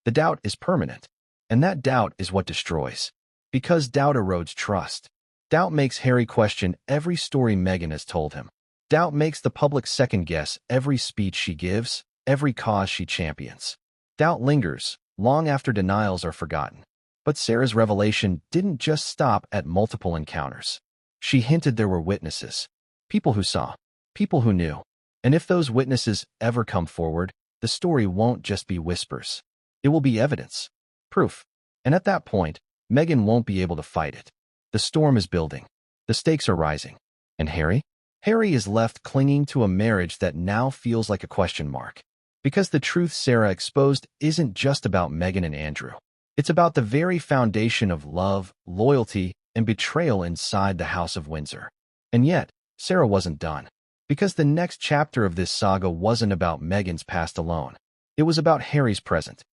The doubt is permanent. And that doubt is what destroys. Because doubt erodes trust. Doubt makes Harry question every story Meghan has told him. Doubt makes the public second-guess every speech she gives, every cause she champions. Doubt lingers, long after denials are forgotten. But Sarah's revelation didn't just stop at multiple encounters. She hinted there were witnesses. People who saw. People who knew. And if those witnesses ever come forward, the story won't just be whispers. It will be evidence. Proof. And at that point, Meghan won't be able to fight it. The storm is building. The stakes are rising. And Harry? Harry is left clinging to a marriage that now feels like a question mark. Because the truth Sarah exposed isn't just about Meghan and Andrew. It's about the very foundation of love, loyalty, and betrayal inside the House of Windsor. And yet, Sarah wasn't done. Because the next chapter of this saga wasn't about Meghan's past alone. It was about Harry's present.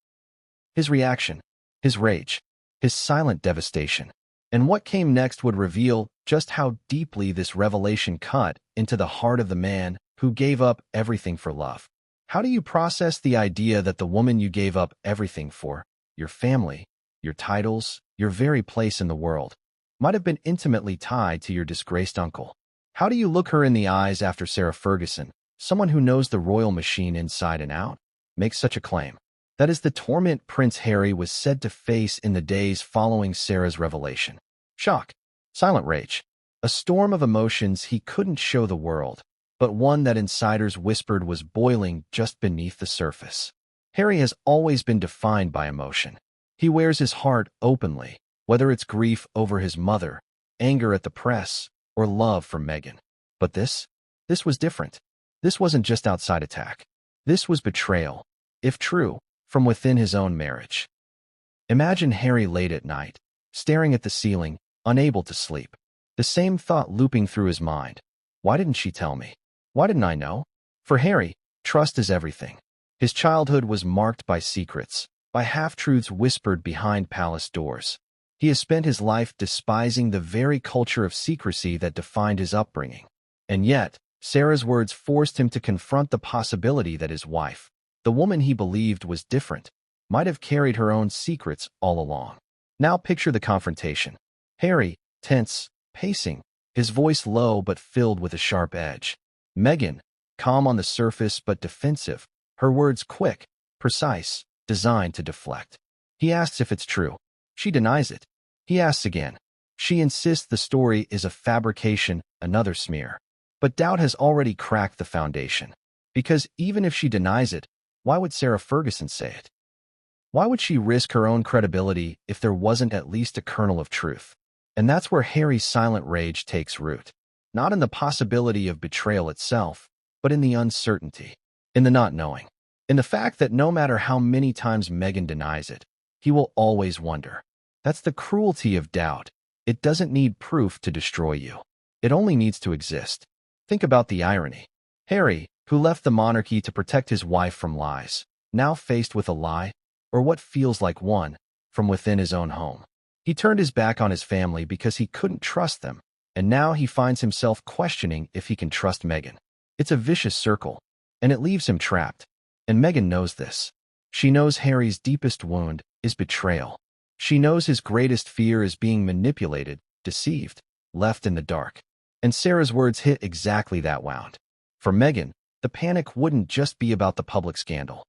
His reaction, his rage, his silent devastation. And what came next would reveal just how deeply this revelation cut into the heart of the man who gave up everything for love. How do you process the idea that the woman you gave up everything for, your family, your titles, your very place in the world, might have been intimately tied to your disgraced uncle? How do you look her in the eyes after Sarah Ferguson, someone who knows the royal machine inside and out, makes such a claim? That is the torment Prince Harry was said to face in the days following Sarah's revelation. Shock, silent rage, a storm of emotions he couldn't show the world, but one that insiders whispered was boiling just beneath the surface. Harry has always been defined by emotion. He wears his heart openly, whether it's grief over his mother, anger at the press, or love for Meghan. But this was different. This wasn't just outside attack. This was betrayal, if true, from within his own marriage. Imagine Harry late at night, staring at the ceiling, unable to sleep. The same thought looping through his mind. Why didn't she tell me? Why didn't I know? For Harry, trust is everything. His childhood was marked by secrets, by half-truths whispered behind palace doors. He has spent his life despising the very culture of secrecy that defined his upbringing. And yet, Sarah's words forced him to confront the possibility that his wife, the woman he believed was different, might have carried her own secrets all along. Now picture the confrontation. Harry, tense, pacing, his voice low but filled with a sharp edge. Meghan, calm on the surface but defensive, her words quick, precise, designed to deflect. He asks if it's true. She denies it. He asks again. She insists the story is a fabrication, another smear. But doubt has already cracked the foundation. Because even if she denies it, why would Sarah Ferguson say it? Why would she risk her own credibility if there wasn't at least a kernel of truth? And that's where Harry's silent rage takes root. Not in the possibility of betrayal itself, but in the uncertainty, in the not knowing, in the fact that no matter how many times Meghan denies it, he will always wonder. That's the cruelty of doubt. It doesn't need proof to destroy you. It only needs to exist. Think about the irony. Harry, who left the monarchy to protect his wife from lies, now faced with a lie, or what feels like one, from within his own home. He turned his back on his family because he couldn't trust them, and now he finds himself questioning if he can trust Meghan. It's a vicious circle, and it leaves him trapped. And Meghan knows this. She knows Harry's deepest wound is betrayal. She knows his greatest fear is being manipulated, deceived, left in the dark. And Sarah's words hit exactly that wound. For Meghan, the panic wouldn't just be about the public scandal.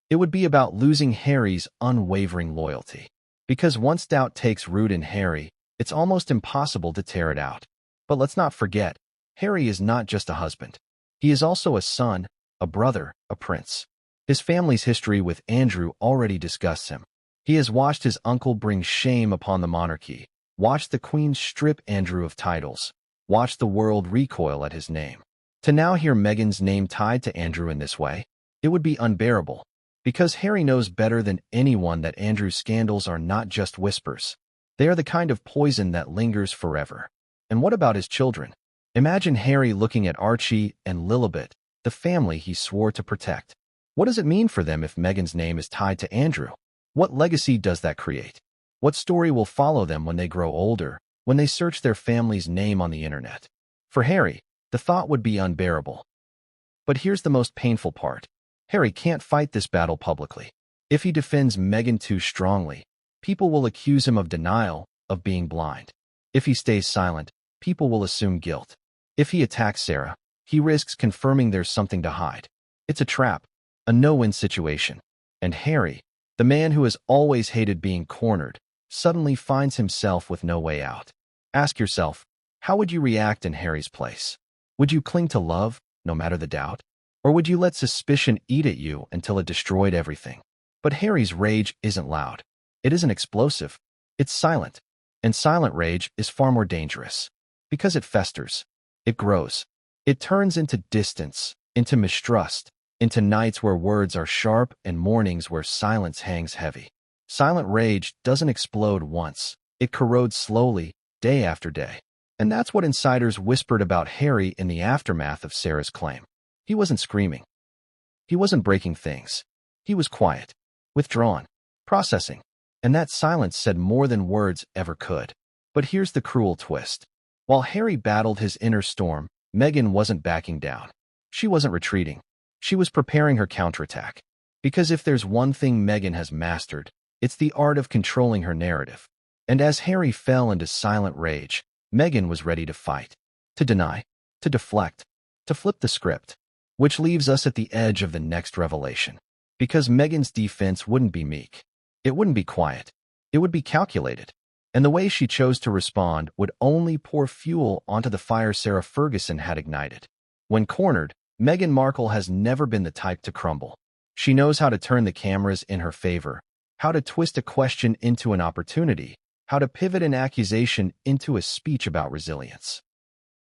It would be about losing Harry's unwavering loyalty. Because once doubt takes root in Harry, it's almost impossible to tear it out. But let's not forget, Harry is not just a husband. He is also a son, a brother, a prince. His family's history with Andrew already disgusts him. He has watched his uncle bring shame upon the monarchy, watched the Queen strip Andrew of titles, watched the world recoil at his name. To now hear Meghan's name tied to Andrew in this way, it would be unbearable. Because Harry knows better than anyone that Andrew's scandals are not just whispers. They are the kind of poison that lingers forever. And what about his children? Imagine Harry looking at Archie and Lilibet, the family he swore to protect. What does it mean for them if Meghan's name is tied to Andrew? What legacy does that create? What story will follow them when they grow older, when they search their family's name on the internet? For Harry, the thought would be unbearable. But here's the most painful part. Harry can't fight this battle publicly. If he defends Meghan too strongly, people will accuse him of denial, of being blind. If he stays silent, people will assume guilt. If he attacks Sarah, he risks confirming there's something to hide. It's a trap, a no-win situation. And Harry, the man who has always hated being cornered, suddenly finds himself with no way out. Ask yourself, how would you react in Harry's place? Would you cling to love, no matter the doubt? Or would you let suspicion eat at you until it destroyed everything? But Harry's rage isn't loud. It isn't explosive. It's silent. And silent rage is far more dangerous. Because it festers. It grows. It turns into distance, into mistrust, into nights where words are sharp and mornings where silence hangs heavy. Silent rage doesn't explode once. It corrodes slowly, day after day. And that's what insiders whispered about Harry in the aftermath of Sarah's claim. He wasn't screaming. He wasn't breaking things. He was quiet, withdrawn, processing. And that silence said more than words ever could. But here's the cruel twist. While Harry battled his inner storm, Meghan wasn't backing down. She wasn't retreating. She was preparing her counterattack. Because if there's one thing Meghan has mastered, it's the art of controlling her narrative. And as Harry fell into silent rage, Meghan was ready to fight, to deny, to deflect, to flip the script. Which leaves us at the edge of the next revelation. Because Meghan's defense wouldn't be meek. It wouldn't be quiet. It would be calculated. And the way she chose to respond would only pour fuel onto the fire Sarah Ferguson had ignited. When cornered, Meghan Markle has never been the type to crumble. She knows how to turn the cameras in her favor, how to twist a question into an opportunity, how to pivot an accusation into a speech about resilience.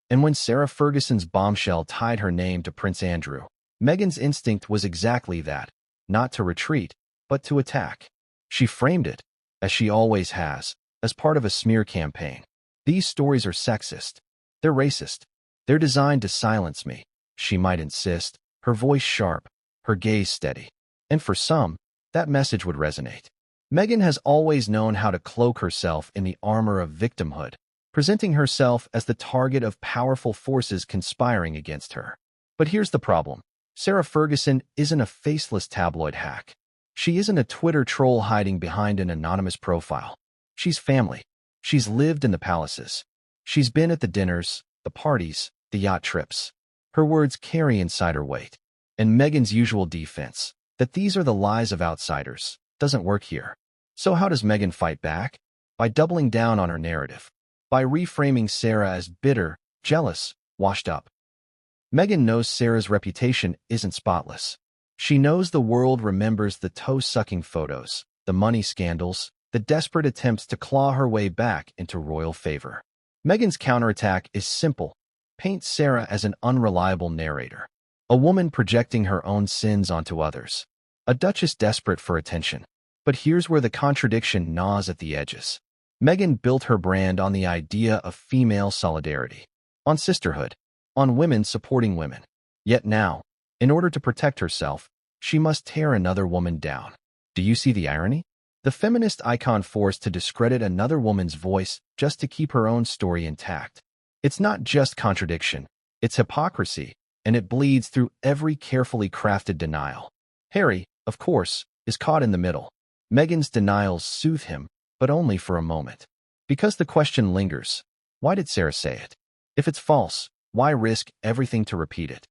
And when Sarah Ferguson's bombshell tied her name to Prince Andrew, Meghan's instinct was exactly that, not to retreat, but to attack. She framed it, as she always has, as part of a smear campaign. These stories are sexist. They're racist. They're designed to silence me, she might insist, her voice sharp, her gaze steady. And for some, that message would resonate. Meghan has always known how to cloak herself in the armor of victimhood, presenting herself as the target of powerful forces conspiring against her. But here's the problem. Sarah Ferguson isn't a faceless tabloid hack. She isn't a Twitter troll hiding behind an anonymous profile. She's family. She's lived in the palaces. She's been at the dinners, the parties, the yacht trips. Her words carry insider weight. And Meghan's usual defense, that these are the lies of outsiders, doesn't work here. So how does Meghan fight back? By doubling down on her narrative. By reframing Sarah as bitter, jealous, washed up. Meghan knows Sarah's reputation isn't spotless. She knows the world remembers the toe-sucking photos, the money scandals, the desperate attempts to claw her way back into royal favor. Meghan's counterattack is simple. Paint Sarah as an unreliable narrator. A woman projecting her own sins onto others. A duchess desperate for attention. But here's where the contradiction gnaws at the edges. Meghan built her brand on the idea of female solidarity. On sisterhood. On women supporting women. Yet now, in order to protect herself, she must tear another woman down. Do you see the irony? The feminist icon forced to discredit another woman's voice just to keep her own story intact. It's not just contradiction, it's hypocrisy, and it bleeds through every carefully crafted denial. Harry, of course, is caught in the middle. Meghan's denials soothe him, but only for a moment. Because the question lingers, why did Sarah say it? If it's false, why risk everything to repeat it?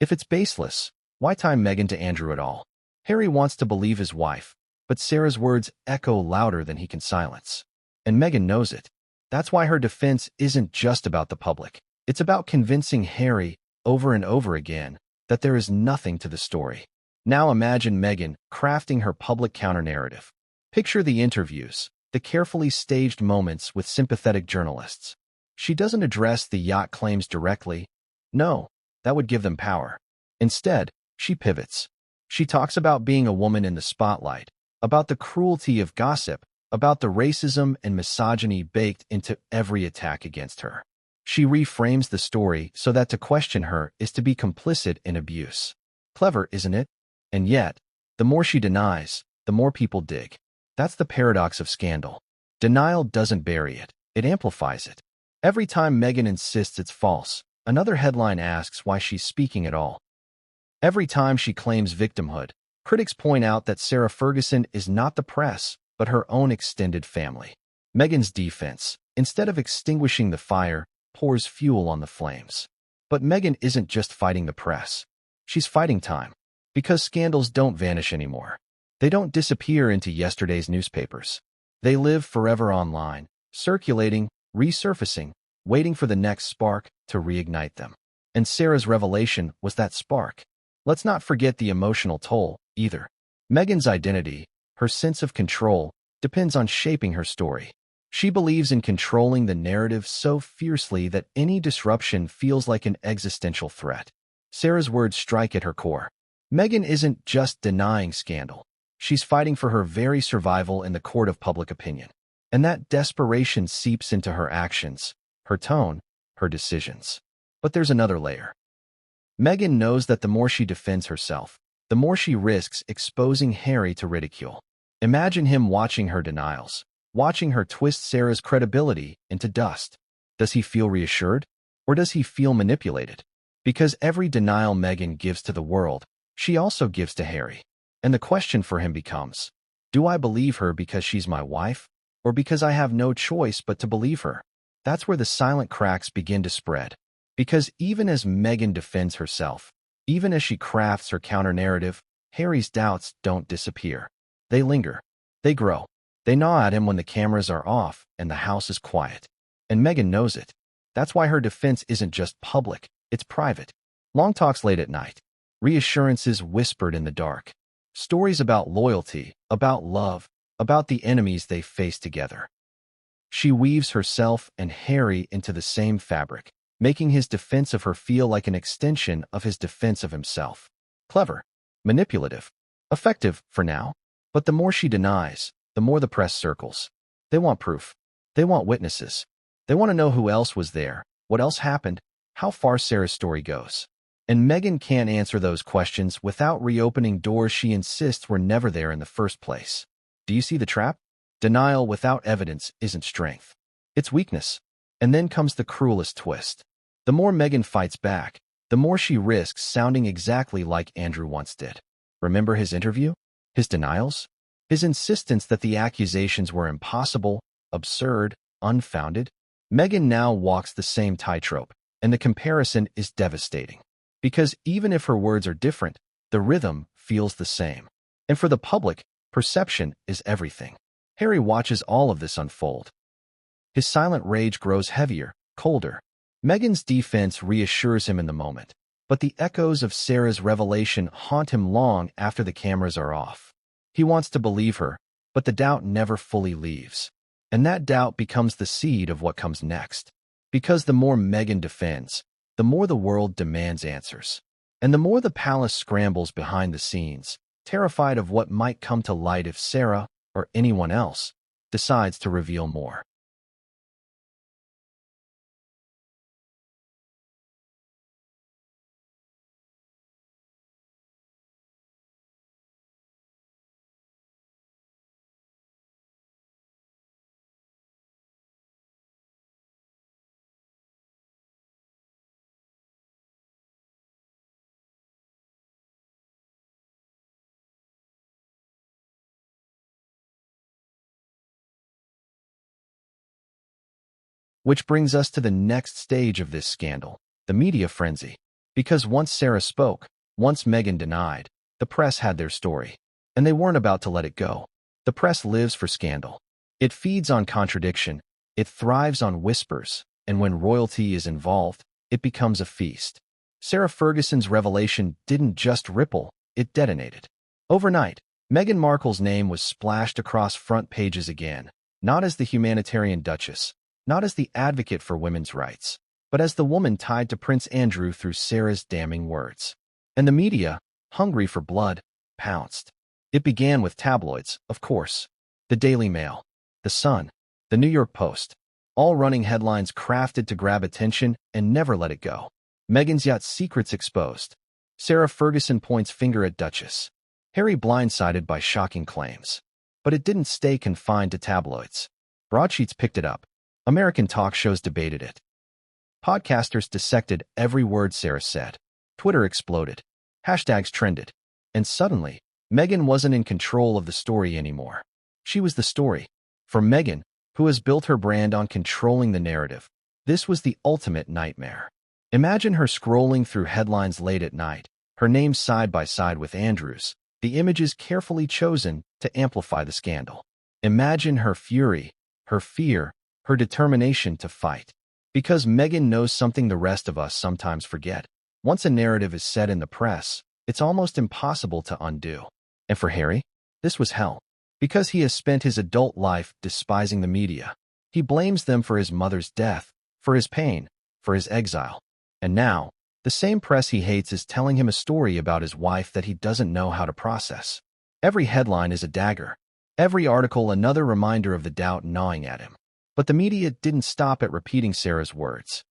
If it's baseless, why tie Meghan to Andrew at all? Harry wants to believe his wife, but Sarah's words echo louder than he can silence. And Meghan knows it. That's why her defense isn't just about the public. It's about convincing Harry, over and over again, that there is nothing to the story. Now imagine Meghan crafting her public counter-narrative. Picture the interviews, the carefully staged moments with sympathetic journalists. She doesn't address the yacht claims directly. No, that would give them power. Instead, she pivots. She talks about being a woman in the spotlight, about the cruelty of gossip, about the racism and misogyny baked into every attack against her. She reframes the story so that to question her is to be complicit in abuse. Clever, isn't it? And yet, the more she denies, the more people dig. That's the paradox of scandal. Denial doesn't bury it, it amplifies it. Every time Meghan insists it's false, another headline asks why she's speaking at all. Every time she claims victimhood, critics point out that Sarah Ferguson is not the press, but her own extended family. Meghan's defense, instead of extinguishing the fire, pours fuel on the flames. But Meghan isn't just fighting the press. She's fighting time. Because scandals don't vanish anymore. They don't disappear into yesterday's newspapers. They live forever online, circulating, resurfacing, waiting for the next spark to reignite them. And Sarah's revelation was that spark. Let's not forget the emotional toll, either. Meghan's identity, her sense of control, depends on shaping her story. She believes in controlling the narrative so fiercely that any disruption feels like an existential threat. Sarah's words strike at her core. Meghan isn't just denying scandal. She's fighting for her very survival in the court of public opinion. And that desperation seeps into her actions, her tone, her decisions. But there's another layer. Meghan knows that the more she defends herself, the more she risks exposing Harry to ridicule. Imagine him watching her denials, watching her twist Sarah's credibility into dust. Does he feel reassured? Or does he feel manipulated? Because every denial Meghan gives to the world, she also gives to Harry. And the question for him becomes, do I believe her because she's my wife, or because I have no choice but to believe her? That's where the silent cracks begin to spread. Because even as Meghan defends herself, even as she crafts her counter-narrative, Harry's doubts don't disappear. They linger. They grow. They gnaw at him when the cameras are off and the house is quiet. And Meghan knows it. That's why her defense isn't just public, it's private. Long talks late at night. Reassurances whispered in the dark. Stories about loyalty, about love, about the enemies they face together. She weaves herself and Harry into the same fabric, making his defense of her feel like an extension of his defense of himself. Clever, manipulative, effective for now. But the more she denies, the more the press circles. They want proof. They want witnesses. They want to know who else was there, what else happened, how far Sarah's story goes. And Meghan can't answer those questions without reopening doors she insists were never there in the first place. Do you see the trap? Denial without evidence isn't strength. It's weakness. And then comes the cruelest twist. The more Meghan fights back, the more she risks sounding exactly like Andrew once did. Remember his interview? His denials? His insistence that the accusations were impossible, absurd, unfounded? Meghan now walks the same tightrope, and the comparison is devastating. Because even if her words are different, the rhythm feels the same. And for the public, perception is everything. Harry watches all of this unfold. His silent rage grows heavier, colder. Meghan's defense reassures him in the moment, but the echoes of Sarah's revelation haunt him long after the cameras are off. He wants to believe her, but the doubt never fully leaves. And that doubt becomes the seed of what comes next. Because the more Meghan defends, the more the world demands answers. And the more the palace scrambles behind the scenes, terrified of what might come to light if Sarah, or anyone else, decides to reveal more. Which brings us to the next stage of this scandal, the media frenzy. Because once Sarah spoke, once Meghan denied, the press had their story. And they weren't about to let it go. The press lives for scandal. It feeds on contradiction. It thrives on whispers. And when royalty is involved, it becomes a feast. Sarah Ferguson's revelation didn't just ripple, it detonated. Overnight, Meghan Markle's name was splashed across front pages again, not as the humanitarian duchess, not as the advocate for women's rights, but as the woman tied to Prince Andrew through Sarah's damning words. And the media, hungry for blood, pounced. It began with tabloids, of course. The Daily Mail, The Sun, The New York Post, all running headlines crafted to grab attention and never let it go. Meghan's yacht secrets exposed. Sarah Ferguson points finger at Duchess. Harry blindsided by shocking claims. But it didn't stay confined to tabloids. Broadsheets picked it up. American talk shows debated it. Podcasters dissected every word Sarah said. Twitter exploded. Hashtags trended. And suddenly, Meghan wasn't in control of the story anymore. She was the story. For Meghan, who has built her brand on controlling the narrative, this was the ultimate nightmare. Imagine her scrolling through headlines late at night, her name side by side with Andrew's, the images carefully chosen to amplify the scandal. Imagine her fury, her fear, her determination to fight. Because Meghan knows something the rest of us sometimes forget. Once a narrative is set in the press, it's almost impossible to undo. And for Harry, this was hell. Because he has spent his adult life despising the media. He blames them for his mother's death, for his pain, for his exile. And now, the same press he hates is telling him a story about his wife that he doesn't know how to process. Every headline is a dagger. Every article another reminder of the doubt gnawing at him. But the media didn't stop at repeating Sarah's words.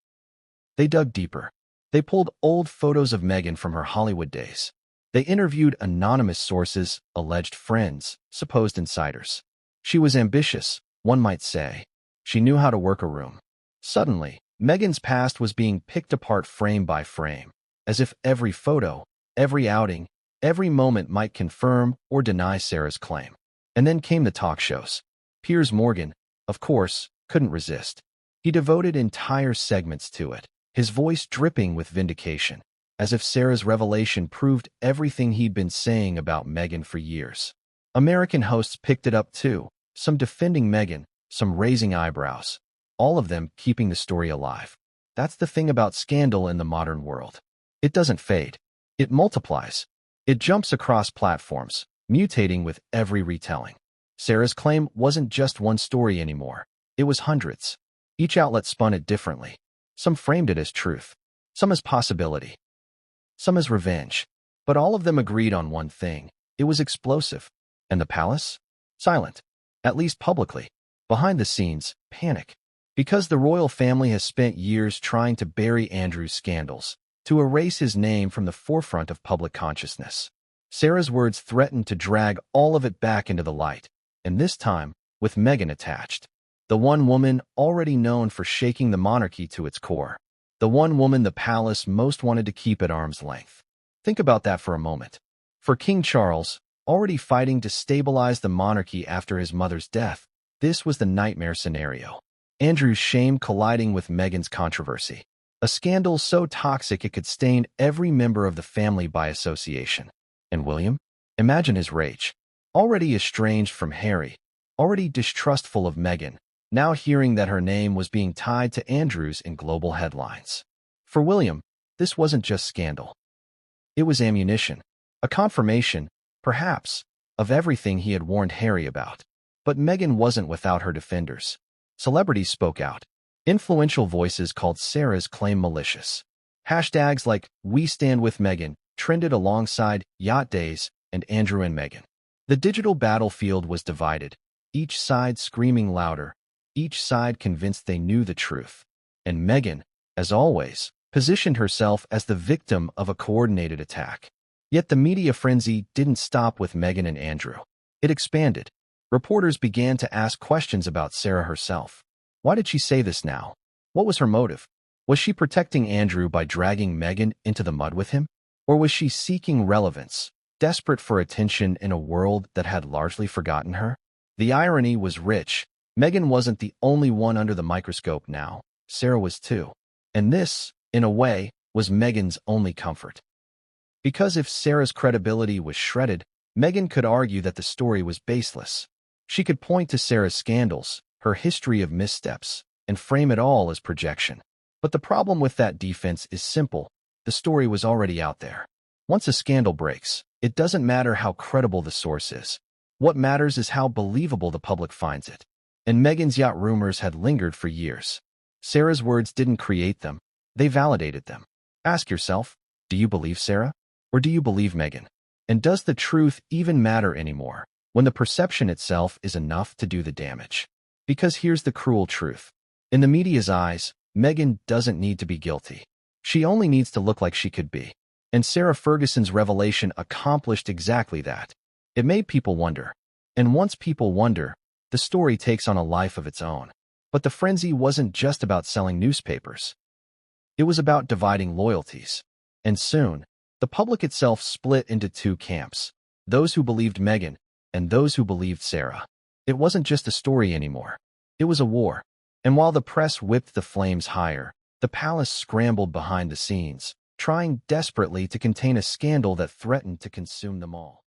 They dug deeper. They pulled old photos of Meghan from her Hollywood days. They interviewed anonymous sources, alleged friends, supposed insiders. She was ambitious, one might say. She knew how to work a room. Suddenly, Meghan's past was being picked apart frame by frame, as if every photo, every outing, every moment might confirm or deny Sarah's claim. And then came the talk shows. Piers Morgan, of course, couldn't resist. He devoted entire segments to it, his voice dripping with vindication, as if Sarah's revelation proved everything he'd been saying about Meghan for years. American hosts picked it up too, some defending Meghan, some raising eyebrows, all of them keeping the story alive. That's the thing about scandal in the modern world. It doesn't fade. It multiplies. It jumps across platforms, mutating with every retelling. Sarah's claim wasn't just one story anymore. It was hundreds. Each outlet spun it differently. Some framed it as truth, some as possibility, some as revenge. But all of them agreed on one thing. It was explosive. And the palace? Silent. At least publicly. Behind the scenes, panic. Because the royal family has spent years trying to bury Andrew's scandals, to erase his name from the forefront of public consciousness. Sarah's words threatened to drag all of it back into the light, and this time, with Meghan attached. The one woman already known for shaking the monarchy to its core. The one woman the palace most wanted to keep at arm's length. Think about that for a moment. For King Charles, already fighting to stabilize the monarchy after his mother's death, this was the nightmare scenario. Andrew's shame colliding with Meghan's controversy. A scandal so toxic it could stain every member of the family by association. And William? Imagine his rage. Already estranged from Harry, already distrustful of Meghan, now hearing that her name was being tied to Andrew's in global headlines. For William, this wasn't just scandal. It was ammunition, a confirmation, perhaps, of everything he had warned Harry about. But Meghan wasn't without her defenders. Celebrities spoke out. Influential voices called Sarah's claim malicious. Hashtags like "We Stand With Meghan" trended alongside Yacht Days and Andrew and Meghan. The digital battlefield was divided, each side screaming louder, each side convinced they knew the truth. And Meghan, as always, positioned herself as the victim of a coordinated attack. Yet the media frenzy didn't stop with Meghan and Andrew. It expanded. Reporters began to ask questions about Sarah herself. Why did she say this now? What was her motive? Was she protecting Andrew by dragging Meghan into the mud with him? Or was she seeking relevance, desperate for attention in a world that had largely forgotten her? The irony was rich. Meghan wasn't the only one under the microscope now. Sarah was too. And this, in a way, was Meghan's only comfort. Because if Sarah's credibility was shredded, Meghan could argue that the story was baseless. She could point to Sarah's scandals, her history of missteps, and frame it all as projection. But the problem with that defense is simple. The story was already out there. Once a scandal breaks, it doesn't matter how credible the source is. What matters is how believable the public finds it. And Meghan's yacht rumors had lingered for years. Sarah's words didn't create them. They validated them. Ask yourself, do you believe Sarah? Or do you believe Meghan? And does the truth even matter anymore, when the perception itself is enough to do the damage? Because here's the cruel truth. In the media's eyes, Meghan doesn't need to be guilty. She only needs to look like she could be. And Sarah Ferguson's revelation accomplished exactly that. It made people wonder, And once people wonder, the story takes on a life of its own. But the frenzy wasn't just about selling newspapers. It was about dividing loyalties. And soon, the public itself split into two camps, those who believed Meghan and those who believed Sarah. It wasn't just a story anymore. It was a war. And while the press whipped the flames higher, the palace scrambled behind the scenes, trying desperately to contain a scandal that threatened to consume them all.